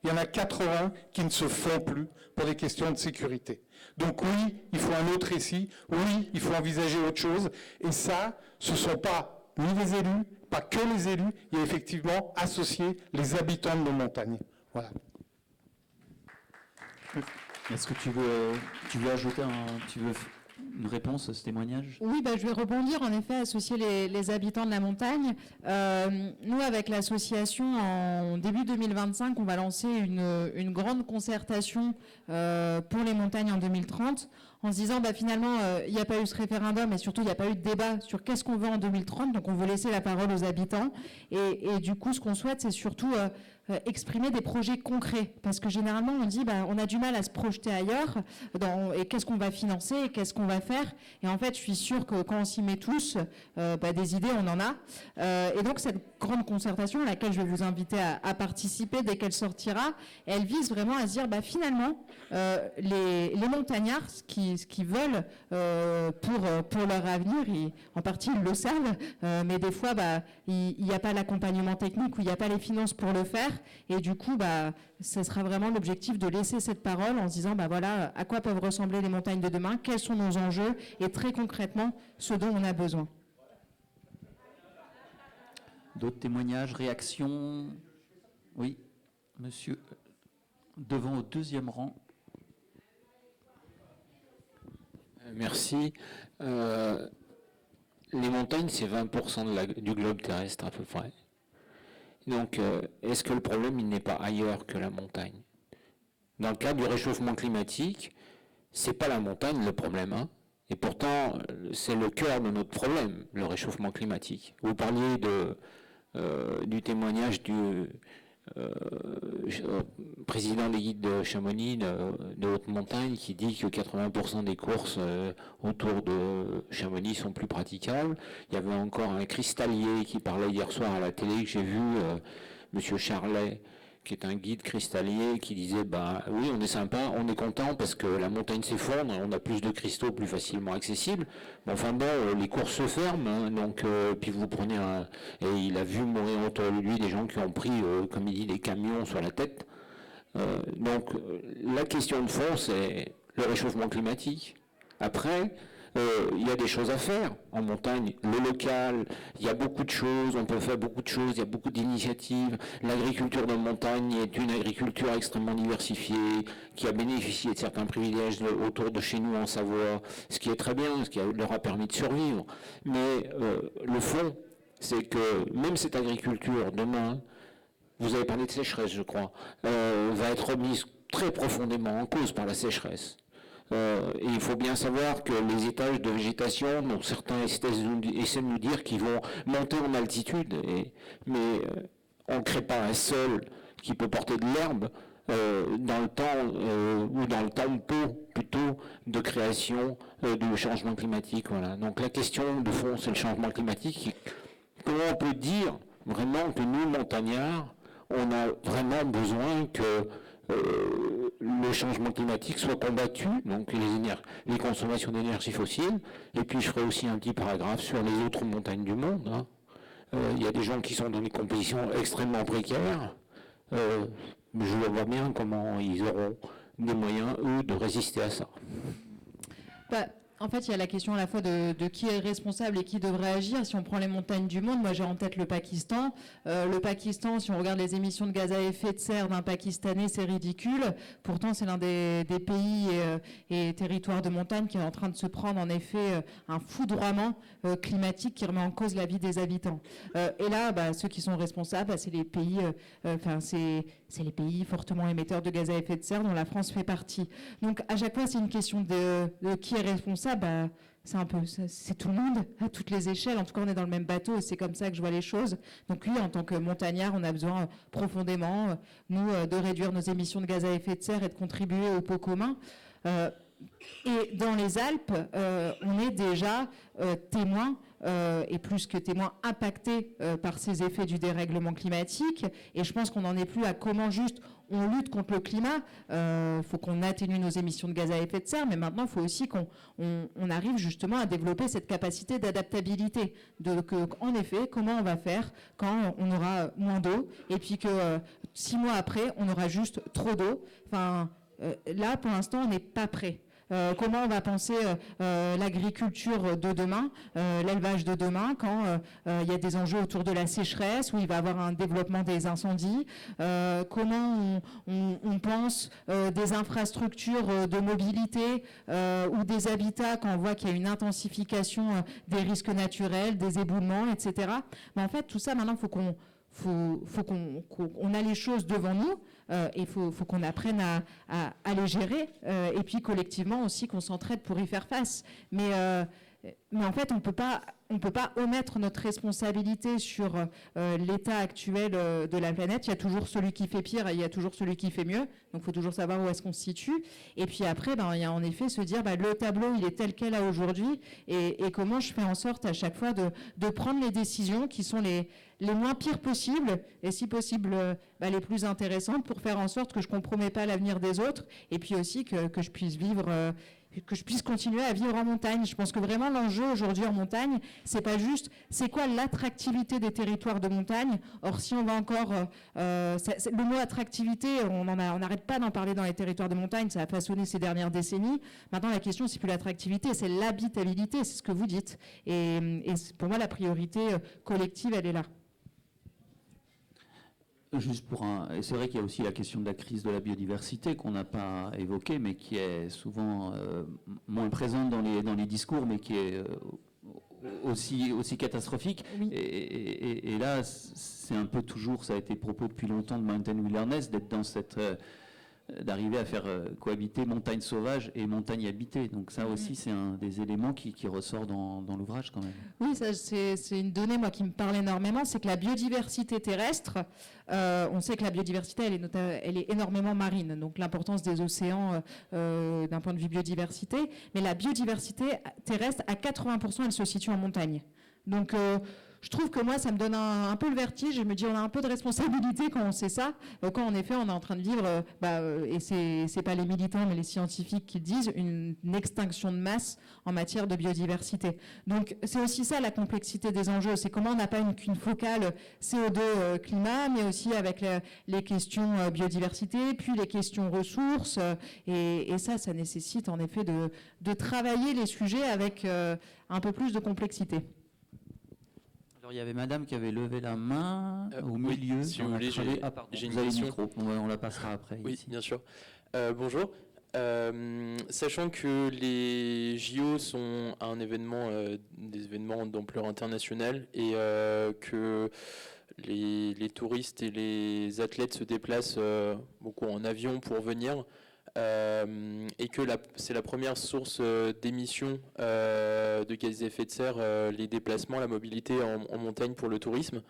Il y en a 80 qui ne se font plus pour des questions de sécurité. Donc oui, il faut un autre récit. Oui, il faut envisager autre chose. Et ça, ce ne sont pas ni les élus, pas que les élus. Il y a effectivement associé les habitants de nos montagnes. Voilà. Est-ce que tu veux ajouter une réponse à ce témoignage? Oui, je vais rebondir, en effet, associer les habitants de la montagne. Nous, avec l'association, en début 2025, on va lancer une grande concertation pour les montagnes en 2030, en se disant, finalement, il n'y a pas eu ce référendum, et surtout, il n'y a pas eu de débat sur qu'est-ce qu'on veut en 2030, donc on veut laisser la parole aux habitants. Et du coup, ce qu'on souhaite, c'est surtout exprimer des projets concrets. Parce que généralement, on dit, on a du mal à se projeter ailleurs, et qu'est-ce qu'on va financer, et qu'est-ce qu'on va faire. Et en fait, je suis sûre que quand on s'y met tous, des idées, on en a. Et donc, cette grande concertation à laquelle je vais vous inviter à participer dès qu'elle sortira, elle vise vraiment à se dire, finalement, les montagnards, ce qu'ils veulent pour leur avenir, en partie, ils le savent, mais des fois, il n'y a pas l'accompagnement technique ou il n'y a pas les finances pour le faire. Et du coup, ce sera vraiment l'objectif de laisser cette parole en se disant, voilà, à quoi peuvent ressembler les montagnes de demain, quels sont nos enjeux et très concrètement, ce dont on a besoin. D'autres témoignages, réactions? Oui, monsieur, devant au deuxième rang. Merci. Les montagnes, c'est 20% du globe terrestre à peu près. Donc, est-ce que le problème, il n'est pas ailleurs que la montagne? Dans le cadre du réchauffement climatique, c'est pas la montagne le problème, hein. Et pourtant, c'est le cœur de notre problème, le réchauffement climatique. Vous parliez du témoignage du président des guides de Chamonix, de haute montagne, qui dit que 80% des courses autour de Chamonix sont plus praticables. Il y avait encore un cristallier qui parlait hier soir à la télé, que j'ai vu, Monsieur Charlet, qui est un guide cristallier, qui disait oui, on est sympa, on est content parce que la montagne s'effondre, on a plus de cristaux plus facilement accessibles. Mais enfin les courses se ferment, hein, donc puis vous prenez et il a vu mourir autour de lui des gens qui ont pris, comme il dit, des camions sur la tête. Donc la question de fond, c'est le réchauffement climatique. Après, il y a des choses à faire en montagne, le local, il y a beaucoup de choses, on peut faire beaucoup de choses, il y a beaucoup d'initiatives. L'agriculture de montagne est une agriculture extrêmement diversifiée, qui a bénéficié de certains privilèges autour de chez nous en Savoie, ce qui est très bien, ce qui leur a permis de survivre. Mais le fond, c'est que même cette agriculture, demain, vous avez parlé de sécheresse, je crois, va être remise très profondément en cause par la sécheresse. Et il faut bien savoir que les étages de végétation, dont certains essaient de nous dire qu'ils vont monter en altitude, mais on ne crée pas un sol qui peut porter de l'herbe dans le temps, ou dans le tempo plutôt de création du changement climatique. Voilà. Donc la question de fond, c'est le changement climatique. Comment on peut dire vraiment que nous, montagnards, on a vraiment besoin que le changement climatique soit combattu, donc les consommations d'énergie fossile, et puis je ferai aussi un petit paragraphe sur les autres montagnes du monde. Hein. Il y a des gens qui sont dans des conditions extrêmement précaires, je vois bien comment ils auront des moyens, eux, de résister à ça. En fait, il y a la question à la fois de qui est responsable et qui devrait agir. Si on prend les montagnes du monde, moi j'ai en tête le Pakistan. Le Pakistan, si on regarde les émissions de gaz à effet de serre d'un Pakistanais, c'est ridicule. Pourtant, c'est l'un des pays et territoires de montagne qui est en train de se prendre en effet un foudroiement climatique qui remet en cause la vie des habitants. Et là, ceux qui sont responsables, c'est les pays, c'est les pays fortement émetteurs de gaz à effet de serre dont la France fait partie. Donc à chaque fois, c'est une question de qui est responsable. C'est tout le monde, à toutes les échelles. En tout cas, on est dans le même bateau et c'est comme ça que je vois les choses. Donc oui, en tant que montagnard, on a besoin profondément, nous, de réduire nos émissions de gaz à effet de serre et de contribuer au pot commun. Et dans les Alpes, on est déjà témoins, et plus que témoins impactés par ces effets du dérèglement climatique. Et je pense qu'on n'en est plus à comment juste on lutte contre le climat. Il faut qu'on atténue nos émissions de gaz à effet de serre, mais maintenant il faut aussi qu'on arrive justement à développer cette capacité d'adaptabilité. En effet, comment on va faire quand on aura moins d'eau et puis que 6 mois après, on aura juste trop d'eau. Là, pour l'instant, on n'est pas prêt. Comment on va penser l'agriculture de demain, l'élevage de demain, quand il y a des enjeux autour de la sécheresse, où il va y avoir un développement des incendies, comment on pense des infrastructures de mobilité ou des habitats quand on voit qu'il y a une intensification des risques naturels, des éboulements, etc. Mais en fait, tout ça, maintenant, faut qu'on a les choses devant nous et faut qu'on apprenne à les gérer et puis collectivement aussi qu'on s'entraide pour y faire face. Mais Mais en fait, on peut pas omettre notre responsabilité sur l'état actuel de la planète. Il y a toujours celui qui fait pire et il y a toujours celui qui fait mieux. Donc, il faut toujours savoir où est-ce qu'on se situe. Et puis après, il y a en effet se dire, le tableau, il est tel quel a aujourd'hui, et comment je fais en sorte à chaque fois de prendre les décisions qui sont les moins pires possibles, et si possible les plus intéressantes, pour faire en sorte que je ne compromets pas l'avenir des autres, et puis aussi que je puisse vivre... que je puisse continuer à vivre en montagne. Je pense que vraiment l'enjeu aujourd'hui en montagne, c'est pas juste c'est quoi l'attractivité des territoires de montagne. Or, si on va encore... le mot attractivité, on n'arrête pas d'en parler dans les territoires de montagne, ça a façonné ces dernières décennies. Maintenant, la question, c'est plus l'attractivité, c'est l'habitabilité, c'est ce que vous dites. Et pour moi, la priorité collective, elle est là. Juste c'est vrai qu'il y a aussi la question de la crise de la biodiversité qu'on n'a pas évoquée, mais qui est souvent moins présente dans les discours, mais qui est aussi catastrophique. Oui. Et là, c'est un peu toujours, ça a été propos depuis longtemps de Mountain Wilderness, d'être dans d'arriver à faire cohabiter montagne sauvage et montagne habitée. Donc ça aussi, c'est un des éléments qui ressort dans l'ouvrage quand même. Oui, ça, c'est une donnée moi qui me parle énormément, c'est que la biodiversité terrestre, on sait que la biodiversité, elle est énormément marine, donc l'importance des océans d'un point de vue biodiversité, mais la biodiversité terrestre, à 80%, elle se situe en montagne. Donc je trouve que moi, ça me donne un peu le vertige. Je me dis, on a un peu de responsabilité quand on sait ça. Quand en effet, on est en train de vivre, et c'est pas les militants, mais les scientifiques qui le disent, une extinction de masse en matière de biodiversité. Donc, c'est aussi ça la complexité des enjeux. C'est comment on n'a pas qu'une focale CO2 climat, mais aussi avec les questions biodiversité, puis les questions ressources. Et ça nécessite en effet de travailler les sujets avec un peu plus de complexité. Alors, il y avait madame qui avait levé la main au milieu. Si vous voulez, j'ai une question. Micro. On la passera après. Oui, ici. bien sûr. Bonjour. Sachant que les JO sont des événements d'ampleur internationale et que les touristes et les athlètes se déplacent beaucoup en avion pour venir, et que c'est la première source d'émissions de gaz à effet de serre, les déplacements, la mobilité en montagne pour le tourisme.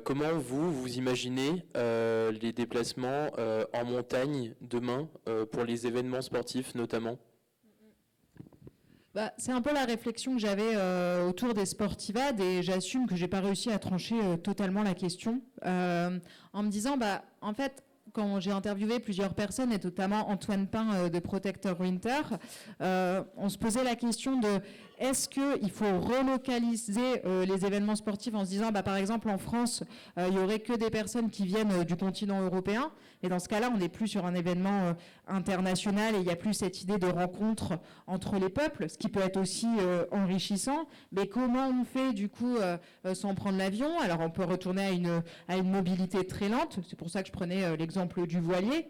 Comment vous imaginez les déplacements en montagne demain pour les événements sportifs notamment ? C'est un peu la réflexion que j'avais autour des Sportivades, et j'assume que j'ai pas réussi à trancher totalement la question en me disant en fait, quand j'ai interviewé plusieurs personnes, et notamment Antoine Pain de Protector Winter, on se posait la question de est-ce qu'il faut relocaliser les événements sportifs en se disant, par exemple, en France, il n'y aurait que des personnes qui viennent du continent européen. Et dans ce cas-là, on n'est plus sur un événement international, et il n'y a plus cette idée de rencontre entre les peuples, ce qui peut être aussi enrichissant. Mais comment on fait, du coup, sans prendre l'avion ? Alors, on peut retourner à une mobilité très lente. C'est pour ça que je prenais l'exemple du voilier.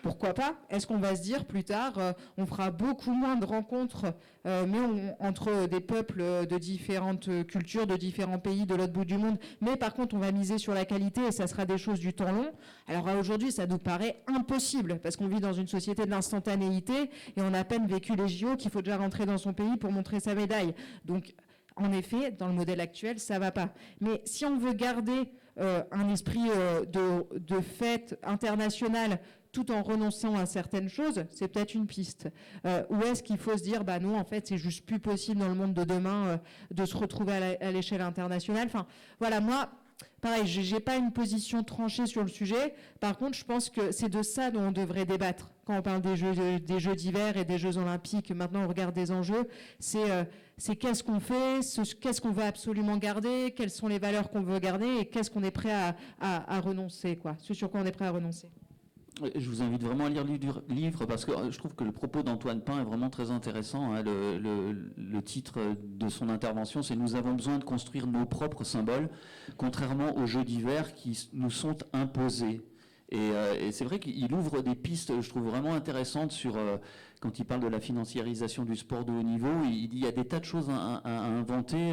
Pourquoi pas ? Est-ce qu'on va se dire plus tard, on fera beaucoup moins de rencontres entre des peuples de différentes cultures, de différents pays de l'autre bout du monde, mais par contre on va miser sur la qualité et ça sera des choses du temps long. Alors aujourd'hui ça nous paraît impossible parce qu'on vit dans une société de l'instantanéité et on a à peine vécu les JO qu'il faut déjà rentrer dans son pays pour montrer sa médaille. Donc en effet, dans le modèle actuel, ça ne va pas. Mais si on veut garder un esprit de fête internationale tout en renonçant à certaines choses, c'est peut-être une piste. Ou est-ce qu'il faut se dire, non, en fait, c'est juste plus possible dans le monde de demain de se retrouver à l'échelle internationale. Enfin, voilà, moi, pareil, j'ai pas une position tranchée sur le sujet. Par contre, je pense que c'est de ça dont on devrait débattre. Quand on parle des Jeux d'hiver et des Jeux olympiques, maintenant on regarde des enjeux, c'est qu'est-ce qu'on fait, qu'est-ce qu'on veut absolument garder, quelles sont les valeurs qu'on veut garder et qu'est-ce qu'on est prêt à renoncer, quoi. Ce sur quoi on est prêt à renoncer. Je vous invite vraiment à lire le livre parce que je trouve que le propos d'Antoine Pain est vraiment très intéressant. Le titre de son intervention, c'est « Nous avons besoin de construire nos propres symboles, contrairement aux Jeux d'hiver qui nous sont imposés ». Et c'est vrai qu'il ouvre des pistes, je trouve, vraiment intéressantes sur, quand il parle de la financiarisation du sport de haut niveau, il dit il y a des tas de choses à inventer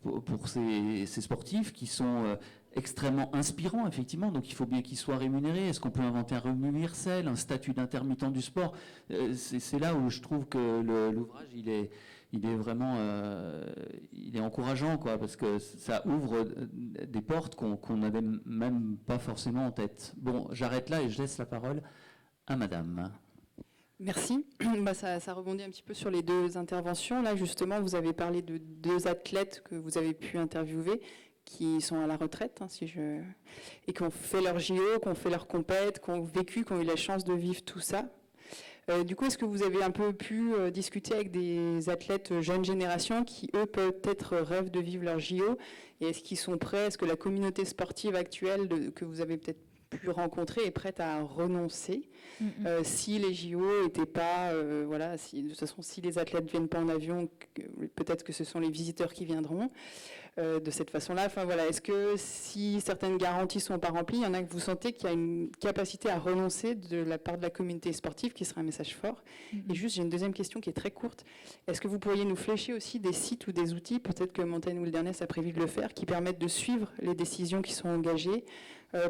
pour ces sportifs qui sont extrêmement inspirant, effectivement, donc il faut bien qu'il soit rémunéré. Est-ce qu'on peut inventer un revenu universel, un statut d'intermittent du sport? C'est là où je trouve que l'ouvrage, il est vraiment il est encourageant, quoi, parce que ça ouvre des portes qu'on n'avait même pas forcément en tête. Bon, j'arrête là et je laisse la parole à madame. Merci. Ça rebondit un petit peu sur les deux interventions. Là, justement, vous avez parlé de 2 athlètes que vous avez pu interviewer qui sont à la retraite, et qui ont fait leur JO, qui ont fait leur compète, qui ont vécu, qui ont eu la chance de vivre tout ça. Du coup, est-ce que vous avez un peu pu discuter avec des athlètes jeunes générations qui, eux, peut-être rêvent de vivre leur JO, et est-ce qu'ils sont prêts? Est-ce que la communauté sportive actuelle que vous avez peut-être pu rencontrer est prête à renoncer si les JO n'étaient pas, de toute façon, si les athlètes ne viennent pas en avion, peut-être que ce sont les visiteurs qui viendront de cette façon-là. Enfin voilà, est-ce que si certaines garanties ne sont pas remplies, il y en a que vous sentez qu'il y a une capacité à renoncer de la part de la communauté sportive, qui serait un message fort? Et juste, j'ai une deuxième question qui est très courte. Est-ce que vous pourriez nous flécher aussi des sites ou des outils, peut-être que Mountain Wilderness a prévu de le faire, qui permettent de suivre les décisions qui sont engagées,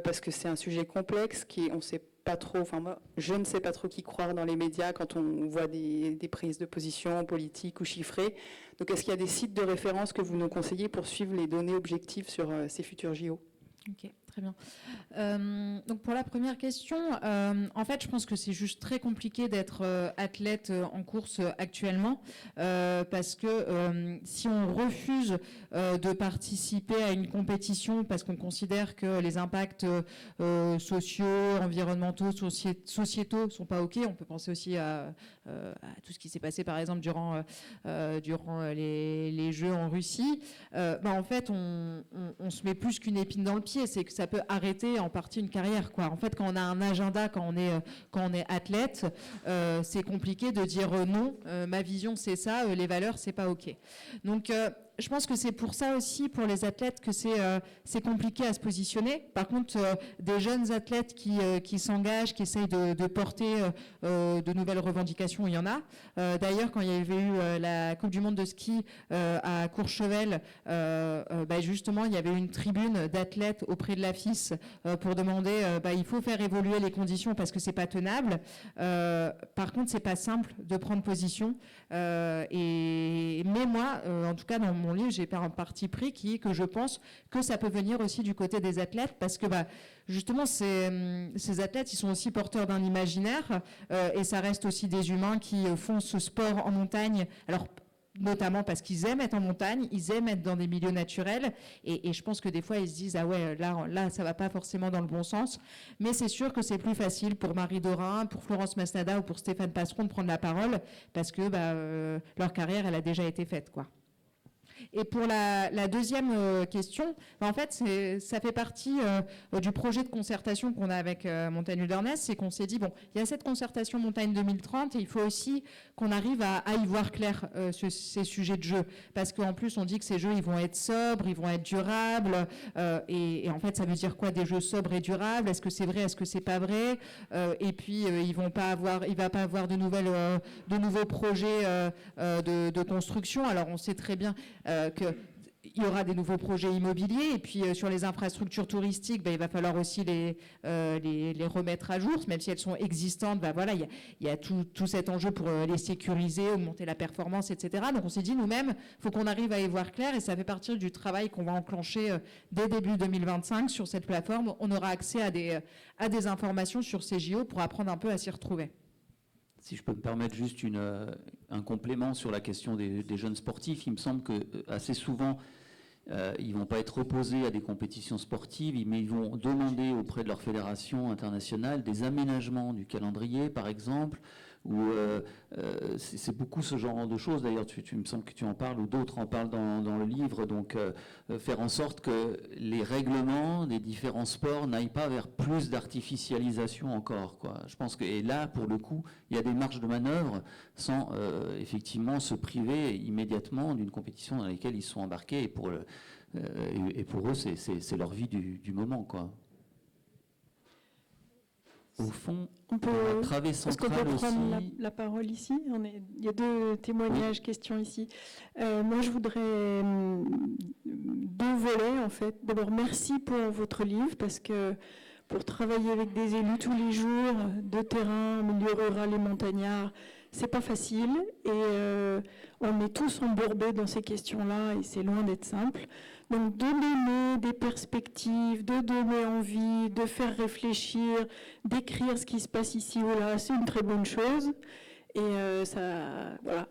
parce que c'est un sujet complexe, on ne sait pas trop, enfin moi, je ne sais pas trop qui croire dans les médias quand on voit des prises de position politiques ou chiffrées. Donc est-ce qu'il y a des sites de référence que vous nous conseillez pour suivre les données objectives sur ces futurs JO? Ok, très bien. Donc pour la première question, en fait, je pense que c'est juste très compliqué d'être athlète en course actuellement, parce que si on refuse de participer à une compétition parce qu'on considère que les impacts sociaux, environnementaux, sociétaux sont pas ok, on peut penser aussi à tout ce qui s'est passé par exemple durant les Jeux en Russie. En fait, on se met plus qu'une épine dans le pied, c'est que ça peut arrêter en partie une carrière, quoi. En fait, quand on a un agenda, quand on est athlète, c'est compliqué de dire non, ma vision c'est ça, les valeurs c'est pas ok. Donc je pense que c'est pour ça aussi, pour les athlètes, que c'est compliqué à se positionner. Par contre, des jeunes athlètes qui s'engagent, qui essayent de porter de nouvelles revendications, il y en a. D'ailleurs, quand il y avait eu la Coupe du Monde de ski à Courchevel, justement, il y avait une tribune d'athlètes auprès de la FIS pour demander il faut faire évoluer les conditions parce que c'est pas tenable. Par contre, c'est pas simple de prendre position. Mais moi, en tout cas, dans mon livre, j'ai un parti pris qui est que je pense que ça peut venir aussi du côté des athlètes, parce que justement, ces athlètes, ils sont aussi porteurs d'un imaginaire, et ça reste aussi des humains qui font ce sport en montagne. Alors, notamment parce qu'ils aiment être en montagne, ils aiment être dans des milieux naturels, et je pense que des fois ils se disent ah ouais, là ça va pas forcément dans le bon sens, mais c'est sûr que c'est plus facile pour Marie Dorin, pour Florence Masnada ou pour Stéphane Passeron de prendre la parole, parce que leur carrière elle a déjà été faite, quoi. Et pour la deuxième question, en fait, ça fait partie du projet de concertation qu'on a avec Mountain Wilderness, c'est qu'on s'est dit, il y a cette concertation Montagne 2030 et il faut aussi qu'on arrive à y voir clair ces sujets de jeu. Parce qu'en plus, on dit que ces jeux, ils vont être sobres, ils vont être durables. Et en fait, ça veut dire quoi, des jeux sobres et durables? Est-ce que c'est vrai? Est-ce que c'est pas vrai? Et puis, il va pas avoir de nouveaux projets de construction. Alors, on sait très bien qu'il y aura des nouveaux projets immobiliers, et puis sur les infrastructures touristiques, il va falloir aussi les remettre à jour, même si elles sont existantes. Il y a tout cet enjeu pour les sécuriser, augmenter la performance, etc. Donc on s'est dit nous-mêmes, il faut qu'on arrive à y voir clair, et ça fait partie du travail qu'on va enclencher dès début 2025 sur cette plateforme. On aura accès à des informations sur ces JO pour apprendre un peu à s'y retrouver. Si je peux me permettre juste un complément sur la question des jeunes sportifs, il me semble que assez souvent, ils ne vont pas être opposés à des compétitions sportives, mais ils vont demander auprès de leur fédération internationale des aménagements du calendrier, par exemple, ou c'est beaucoup ce genre de choses. D'ailleurs, tu me semble que tu en parles, ou d'autres en parlent dans le livre. Donc, faire en sorte que les règlements des différents sports n'aillent pas vers plus d'artificialisation encore, quoi. Je pense que, et là, pour le coup, il y a des marges de manœuvre sans effectivement se priver immédiatement d'une compétition dans laquelle ils sont embarqués. Et pour eux, c'est leur vie du moment, quoi. au fond, On peut, la travée est-ce qu'on centrale peut prendre aussi... la parole ici? Il y a 2 témoignages, questions ici. Moi, je voudrais 2 volets, en fait. D'abord, merci pour votre livre, parce que pour travailler avec des élus tous les jours, de terrain, milieu rural et montagnard, c'est pas facile. Et on est tous embourbés dans ces questions-là, et c'est loin d'être simple. Donc, de donner des perspectives, de donner envie, de faire réfléchir, d'écrire ce qui se passe ici ou là, c'est une très bonne chose. Et ça, voilà,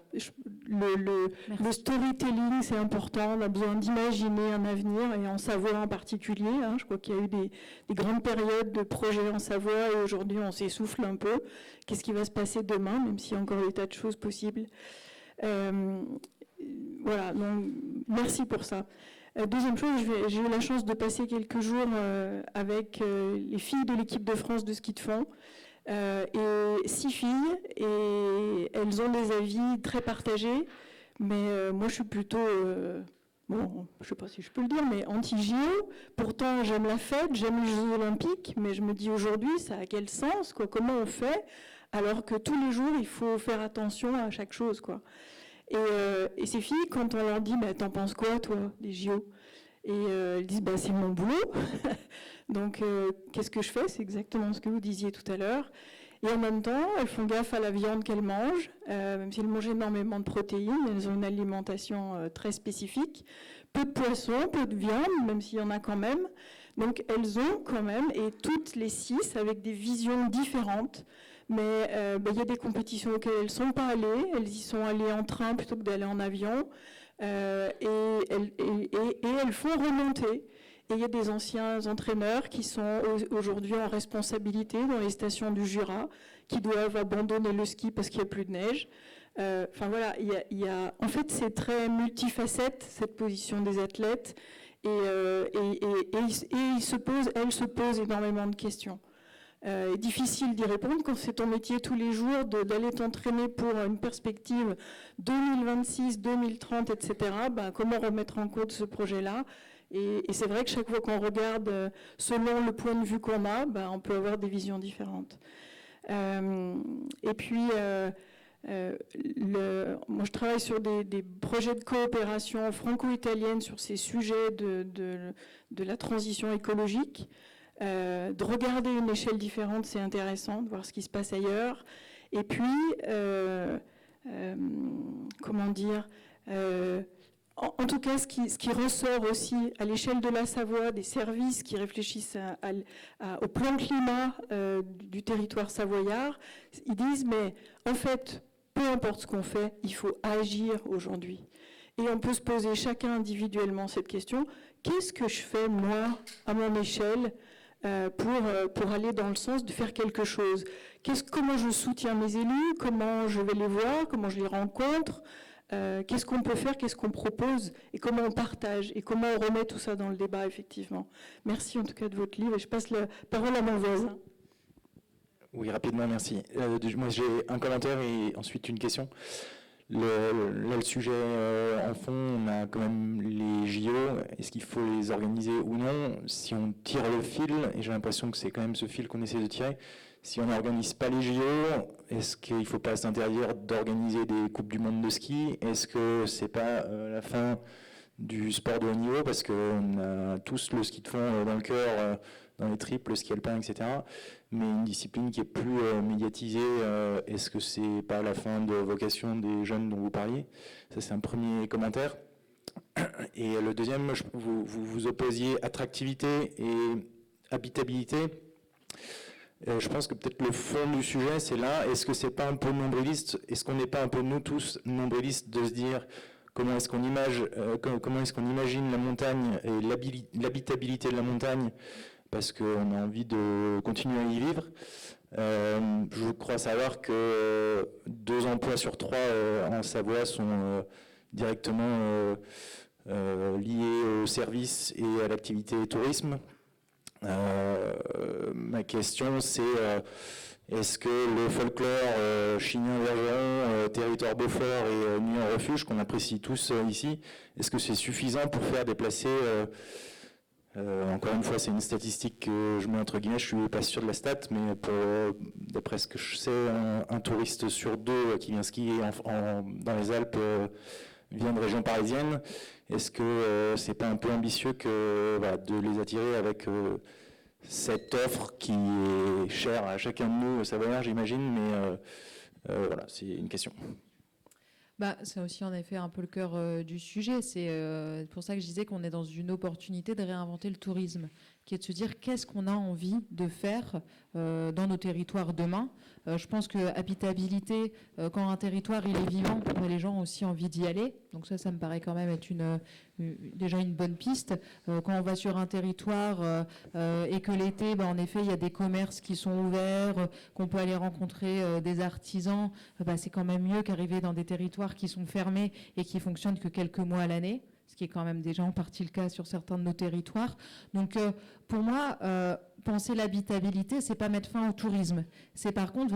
le storytelling, c'est important. On a besoin d'imaginer un avenir, et en Savoie en particulier. Je crois qu'il y a eu des grandes périodes de projets en Savoie, et aujourd'hui, on s'essouffle un peu. Qu'est-ce qui va se passer demain, même s'il y a encore des tas de choses possibles. Voilà, donc merci pour ça. Deuxième chose, j'ai eu la chance de passer quelques jours avec les filles de l'équipe de France de ski de fond. Et 6 filles, et elles ont des avis très partagés, mais moi je suis plutôt, bon, je ne sais pas si je peux le dire, mais anti-JO. Pourtant j'aime la fête, j'aime les Jeux Olympiques, mais je me dis aujourd'hui, ça a quel sens, quoi? Comment on fait alors que tous les jours il faut faire attention à chaque chose, quoi. Et ces filles, quand on leur dit « T'en penses quoi, toi, des JO ?» Et elles disent « C'est mon boulot ». Donc, qu'est-ce que je fais? C'est exactement ce que vous disiez tout à l'heure. Et en même temps, elles font gaffe à la viande qu'elles mangent, même si elles mangent énormément de protéines, elles ont une alimentation très spécifique. Peu de poissons, peu de viande, même s'il y en a quand même. Donc, elles ont quand même, et toutes les 6, avec des visions différentes. Mais il y a des compétitions auxquelles elles ne sont pas allées, elles y sont allées en train plutôt que d'aller en avion, et elles font remonter. Et il y a des anciens entraîneurs qui sont aujourd'hui en responsabilité dans les stations du Jura, qui doivent abandonner le ski parce qu'il n'y a plus de neige. Enfin voilà, en fait c'est très multifacette cette position des athlètes, et elles se posent énormément de questions. Difficile d'y répondre quand c'est ton métier tous les jours, d'aller t'entraîner pour une perspective 2026, 2030, etc. Comment remettre en cause ce projet-là? Et c'est vrai que chaque fois qu'on regarde selon le point de vue qu'on a, on peut avoir des visions différentes. Et puis, moi je travaille sur des projets de coopération franco-italienne sur ces sujets de la transition écologique. De regarder une échelle différente, c'est intéressant, de voir ce qui se passe ailleurs. Et puis, comment dire, en tout cas, ce qui ressort aussi à l'échelle de la Savoie, des services qui réfléchissent au plan climat du territoire savoyard, ils disent, mais en fait, peu importe ce qu'on fait, il faut agir aujourd'hui. Et on peut se poser chacun individuellement cette question, qu'est-ce que je fais, moi, à mon échelle, pour aller dans le sens de faire quelque chose. Comment je soutiens mes élus, comment je vais les voir, comment je les rencontre, qu'est-ce qu'on peut faire, qu'est-ce qu'on propose, et comment on partage, et comment on remet tout ça dans le débat, effectivement. Merci en tout cas de votre livre, et je passe la parole à mon voisin. Oui, rapidement, merci. Moi, j'ai un commentaire et ensuite une question. Le sujet en fond, on a quand même les JO, est-ce qu'il faut les organiser ou non? Si on tire le fil, et j'ai l'impression que c'est quand même ce fil qu'on essaie de tirer, si on n'organise pas les JO, est-ce qu'il ne faut pas s'interdire d'organiser des Coupes du Monde de ski? Est-ce que c'est pas la fin du sport de haut niveau? Parce qu'on a tous le ski de fond dans le cœur, dans les tripes, le ski alpin, etc. Mais une discipline qui est plus médiatisée, est-ce que c'est pas la fin de vocation des jeunes dont vous parliez? Ça, c'est un premier commentaire. Et le deuxième, vous opposiez attractivité et habitabilité. Je pense que peut-être le fond du sujet, c'est là. Est-ce que c'est pas un peu nombriliste? Est-ce qu'on n'est pas un peu, nous tous, nombrilistes de se dire comment est-ce qu'on imagine la montagne et l'habitabilité de la montagne, parce qu'on a envie de continuer à y vivre. Je crois savoir que 2 emplois sur 3 en Savoie sont directement liés au service et à l'activité tourisme. Ma question, c'est est-ce que le folklore Chignon-Bergeron, territoire Beaufort et Nuit en refuge, qu'on apprécie tous ici, est-ce que c'est suffisant pour faire déplacer Encore une fois, c'est une statistique que je mets entre guillemets, je ne suis pas sûr de la stat, mais d'après ce que je sais, un touriste sur 2 qui vient skier dans les Alpes vient de région parisienne. Est-ce que c'est pas un peu ambitieux de les attirer avec cette offre qui est chère à chacun de nous, Savoyards, j'imagine, mais voilà, c'est une question. C'est aussi en effet un peu le cœur du sujet. C'est pour ça que je disais qu'on est dans une opportunité de réinventer le tourisme, qui est de se dire qu'est-ce qu'on a envie de faire dans nos territoires demain. Je pense que habitabilité, quand un territoire il est vivant, les gens ont aussi envie d'y aller. Donc ça me paraît quand même être déjà une bonne piste. Quand on va sur un territoire et que l'été, en effet, il y a des commerces qui sont ouverts, qu'on peut aller rencontrer des artisans, c'est quand même mieux qu'arriver dans des territoires qui sont fermés et qui fonctionnent que quelques mois à l'année, ce qui est quand même déjà en partie le cas sur certains de nos territoires. Donc pour moi, penser l'habitabilité, c'est pas mettre fin au tourisme, c'est par contre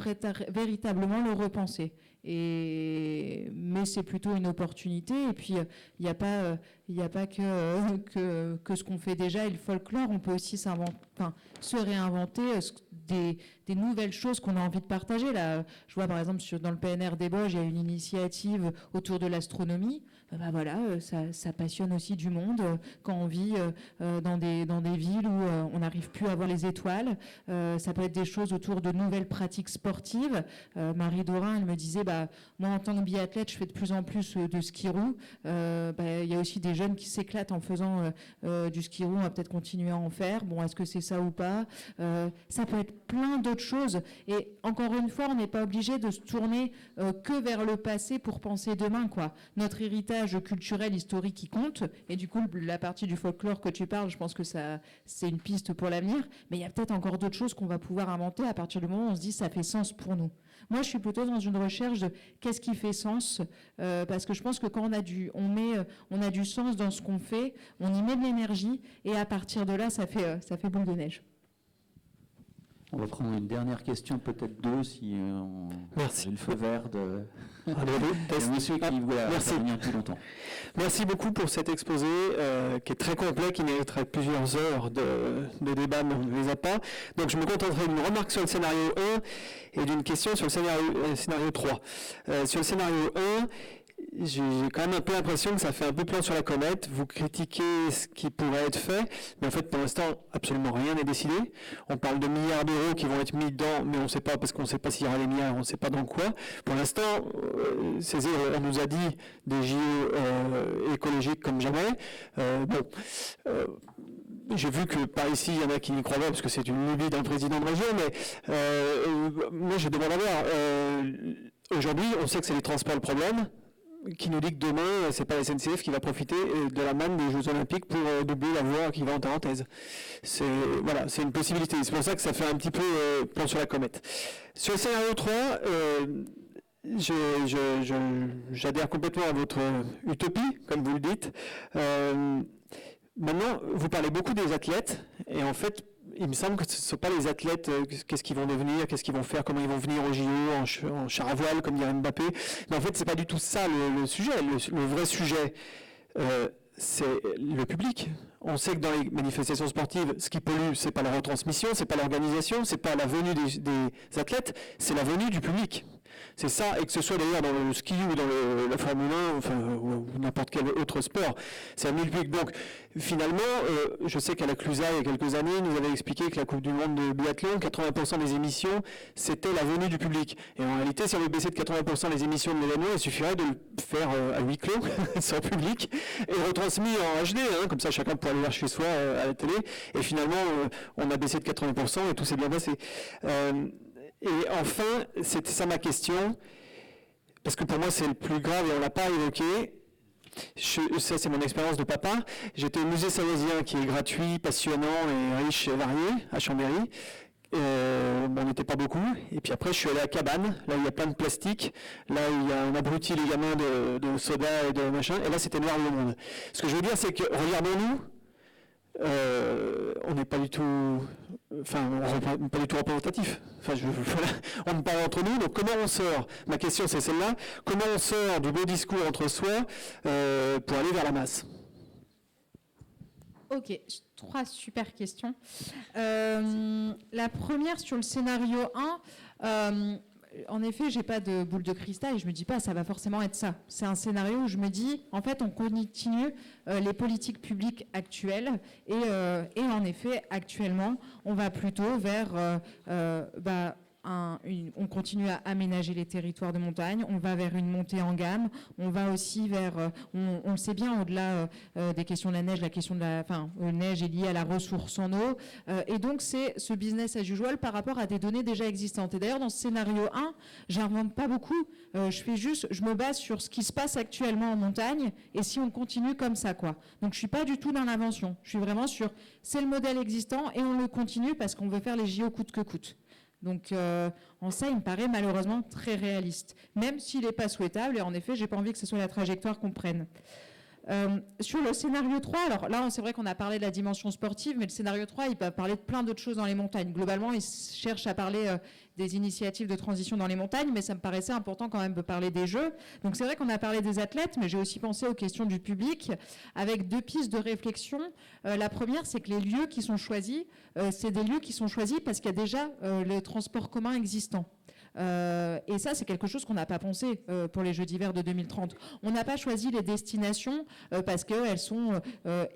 véritablement le repenser. Mais c'est plutôt une opportunité. Et puis il n'y a pas que ce qu'on fait déjà et le folklore. On peut aussi se réinventer des nouvelles choses qu'on a envie de partager. Là, je vois par exemple dans le PNR des Bauges, il y a une initiative autour de l'astronomie. Ça passionne aussi du monde quand on vit dans des villes où on n'arrive plus à voir les étoiles. Ça peut être des choses autour de nouvelles pratiques sportives. Marie Dorin, elle me disait, moi en tant que biathlète, je fais de plus en plus de ski roue. Il y a aussi des jeunes qui s'éclatent en faisant du ski roue. On va peut-être continuer à en faire. Bon, est-ce que c'est ça ou pas? Ça peut être plein d'autres choses. Et encore une fois, on n'est pas obligé de se tourner que vers le passé pour penser demain, quoi. Notre héritage culturel, historique qui compte, et du coup la partie du folklore que tu parles, je pense que c'est une piste pour l'avenir, mais il y a peut-être encore d'autres choses qu'on va pouvoir inventer à partir du moment où on se dit ça fait sens pour nous. Moi je suis plutôt dans une recherche de qu'est-ce qui fait sens, parce que je pense que quand on a du sens dans ce qu'on fait, on y met de l'énergie, et à partir de là ça fait boule de neige. On va prendre une dernière question, peut-être 2, si on a le feu vert de... monsieur qui voulait intervenir plus longtemps. Merci beaucoup pour cet exposé qui est très complet, qui mériterait plusieurs heures de débat, mais on ne les a pas. Donc je me contenterai d'une remarque sur le scénario 1 et d'une question sur le scénario 3. Sur le scénario 1, j'ai quand même un peu l'impression que ça fait un peu plan sur la comète. Vous critiquez ce qui pourrait être fait, mais en fait, pour l'instant, absolument rien n'est décidé. On parle de milliards d'euros qui vont être mis dedans, mais on ne sait pas, parce qu'on ne sait pas s'il y aura les milliards, on ne sait pas dans quoi. Pour l'instant, on nous a dit des JO écologiques comme jamais. J'ai vu que par ici, il y en a qui n'y croient pas, parce que c'est une lubie d'un président de région, mais moi, je demande à voir. Aujourd'hui, on sait que c'est les transports le problème. Qui nous dit que demain, c'est pas la SNCF qui va profiter de la manne des Jeux Olympiques pour doubler la voie qui va en Tarentaise. C'est une possibilité. C'est pour ça que ça fait un petit peu plan sur la comète. Sur le scénario 3, j'adhère complètement à votre utopie, comme vous le dites. Maintenant, vous parlez beaucoup des athlètes, et en fait, il me semble que ce ne sont pas les athlètes, qu'est-ce qu'ils vont devenir, qu'est-ce qu'ils vont faire, comment ils vont venir au JO en char à voile, comme dirait Mbappé. Mais en fait, ce n'est pas du tout ça le sujet. Le vrai sujet, c'est le public. On sait que dans les manifestations sportives, ce qui pollue, ce n'est pas la retransmission, ce n'est pas l'organisation, ce n'est pas la venue des athlètes, c'est la venue du public. C'est ça, et que ce soit d'ailleurs dans le ski ou dans la Formule 1, ou n'importe quel autre sport, c'est un milieu public. Donc, finalement, je sais qu'à la Clusa, il y a quelques années, nous avait expliqué que la Coupe du Monde de biathlon, 80% des émissions, c'était la venue du public. Et en réalité, si on veut baisser de 80% les émissions de l'événement, il suffirait de le faire à huis clos, sans public, et retransmis en HD, comme ça chacun pourrait aller voir chez soi à la télé. Et finalement, on a baissé de 80% et tout s'est bien passé. Et enfin, c'était ça ma question, parce que pour moi c'est le plus grave et on ne l'a pas évoqué. Ça c'est mon expérience de papa. J'étais au musée Savoisien qui est gratuit, passionnant et riche et varié à Chambéry. On n'était pas beaucoup. Et puis après je suis allé à Cabane, là où il y a plein de plastique, là où il y a un abruti les gamins de soda et de machin, et là c'était noir le monde. Ce que je veux dire c'est que regardons-nous, on n'est pas du tout... pas du tout représentatif. On parle entre nous, donc comment on sort? Ma question c'est celle-là. Comment on sort du beau discours entre soi pour aller vers la masse? Ok, 3 super questions. La première sur le scénario 1, en effet, j'ai pas de boule de cristal et je me dis pas ça va forcément être ça. C'est un scénario où je me dis, en fait, on continue les politiques publiques actuelles et en effet, actuellement, on va plutôt vers on continue à aménager les territoires de montagne, on va vers une montée en gamme, on va aussi vers, on le sait bien, au-delà des questions de la neige, la question de la neige est liée à la ressource en eau, et donc c'est ce business as usual par rapport à des données déjà existantes. Et d'ailleurs, dans ce scénario 1, j'invente pas beaucoup, je me base sur ce qui se passe actuellement en montagne, et si on continue comme ça, quoi. Donc je suis pas du tout dans l'invention, je suis vraiment sur, c'est le modèle existant, et on le continue parce qu'on veut faire les JO coûte que coûte. Donc, en ça, il me paraît malheureusement très réaliste, même s'il n'est pas souhaitable, et en effet, j'ai pas envie que ce soit la trajectoire qu'on prenne. Sur le scénario 3, alors là, c'est vrai qu'on a parlé de la dimension sportive, mais le scénario 3, il peut parler de plein d'autres choses dans les montagnes. Globalement, il cherche à parler des initiatives de transition dans les montagnes, mais ça me paraissait important quand même de parler des jeux. Donc c'est vrai qu'on a parlé des athlètes, mais j'ai aussi pensé aux questions du public, avec 2 pistes de réflexion. La première, c'est que les lieux qui sont choisis, c'est des lieux qui sont choisis parce qu'il y a déjà le transport commun existant. Et ça, c'est quelque chose qu'on n'a pas pensé pour les Jeux d'hiver de 2030. On n'a pas choisi les destinations parce qu'elles sont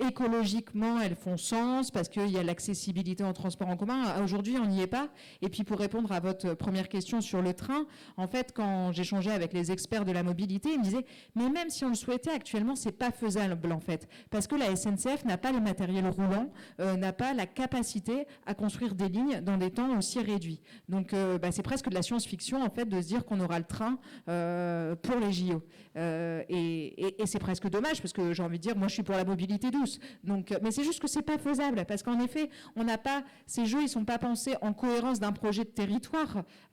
écologiquement, elles font sens, parce qu'il y a l'accessibilité en transport en commun. Aujourd'hui, on n'y est pas. Et puis, pour répondre à votre première question sur le train, en fait, quand j'échangeais avec les experts de la mobilité, ils me disaient, mais même si on le souhaitait, actuellement, c'est pas faisable, en fait, parce que la SNCF n'a pas les matériels roulants, n'a pas la capacité à construire des lignes dans des temps aussi réduits. Donc, c'est presque de la science-fiction, en fait, de se dire qu'on aura le train pour les JO. Et c'est presque dommage, parce que j'ai envie de dire, moi, je suis pour la mobilité douce. Donc, mais c'est juste que c'est pas faisable, parce qu'en effet, on n'a pas, ces jeux, ils sont pas pensés en cohérence d'un projet de territoire.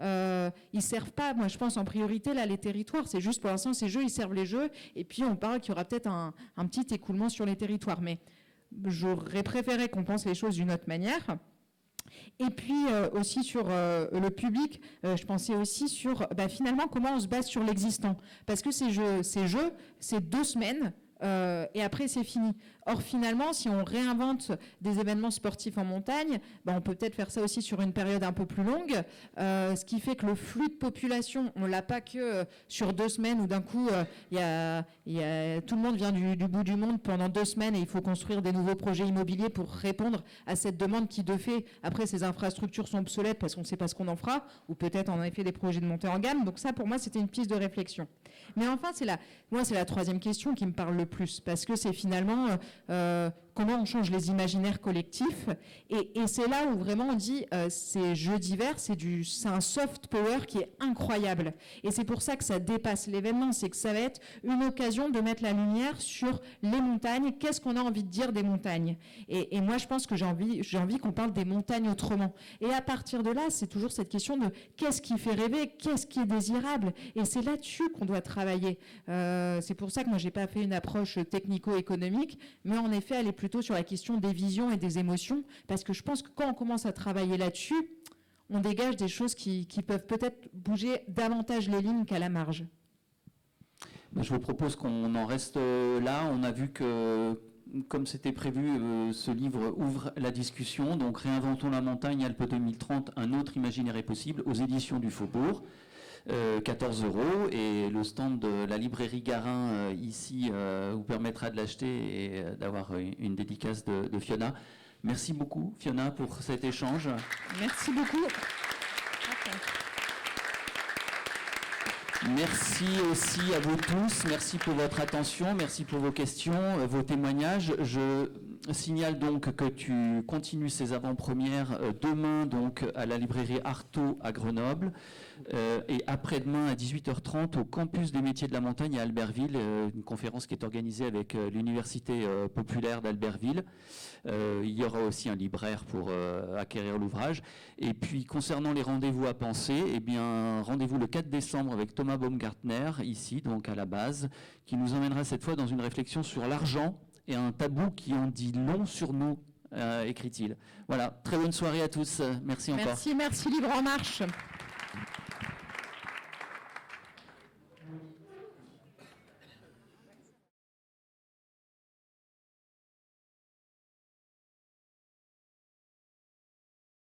Ils servent pas, moi, je pense, en priorité, là, les territoires. C'est juste, pour l'instant, ces jeux, ils servent les jeux, et puis on parle qu'il y aura peut-être un petit écoulement sur les territoires. Mais j'aurais préféré qu'on pense les choses d'une autre manière. Et puis aussi sur le public, je pensais aussi sur finalement comment on se base sur l'existant. Parce que ces jeux, c'est 2 semaines et après c'est fini. Or finalement, si on réinvente des événements sportifs en montagne, on peut peut-être faire ça aussi sur une période un peu plus longue, ce qui fait que le flux de population, on l'a pas que sur 2 semaines où d'un coup, tout le monde vient du bout du monde pendant 2 semaines et il faut construire des nouveaux projets immobiliers pour répondre à cette demande qui, de fait, après ces infrastructures sont obsolètes parce qu'on ne sait pas ce qu'on en fera, ou peut-être en effet des projets de montée en gamme. Donc ça, pour moi, c'était une piste de réflexion. Mais enfin, c'est la 3e question qui me parle le plus, parce que c'est finalement comment on change les imaginaires collectifs. Et c'est là où vraiment on dit ces jeux d'hiver, c'est un soft power qui est incroyable. Et c'est pour ça que ça dépasse l'événement, c'est que ça va être une occasion de mettre la lumière sur les montagnes. Qu'est-ce qu'on a envie de dire des montagnes ? Et moi, je pense que j'ai envie qu'on parle des montagnes autrement. Et à partir de là, c'est toujours cette question de qu'est-ce qui fait rêver, qu'est-ce qui est désirable. Et c'est là-dessus qu'on doit travailler. C'est pour ça que moi, j'ai pas fait une approche technico-économique, mais en effet, elle est plutôt sur la question des visions et des émotions, parce que je pense que quand on commence à travailler là-dessus, on dégage des choses qui peuvent peut-être bouger davantage les lignes qu'à la marge. Je vous propose qu'on en reste là. On a vu que, comme c'était prévu, ce livre ouvre la discussion. Donc, Réinventons la montagne, Alpes 2030, un autre imaginaire est possible, aux éditions du Faubourg. 14 € et le stand de la librairie Garin ici vous permettra de l'acheter et d'avoir une dédicace de Fiona. Merci beaucoup Fiona pour cet échange. Merci beaucoup. Merci aussi à vous tous, merci pour votre attention, merci pour vos questions, vos témoignages. Je signale donc que tu continues ces avant-premières demain donc à la librairie Artaud à Grenoble et après-demain à 18h30 au campus des métiers de la montagne à Albertville, une conférence qui est organisée avec l'université populaire d'Albertville. Il y aura aussi un libraire pour acquérir l'ouvrage. Et puis concernant les rendez-vous à penser, eh bien rendez-vous le 4 décembre avec Thomas Baumgartner ici donc à la base, qui nous emmènera cette fois dans une réflexion sur l'argent et un tabou qui en dit long sur nous, écrit-il. Voilà, très bonne soirée à tous. Merci encore. Merci Libre en Marche.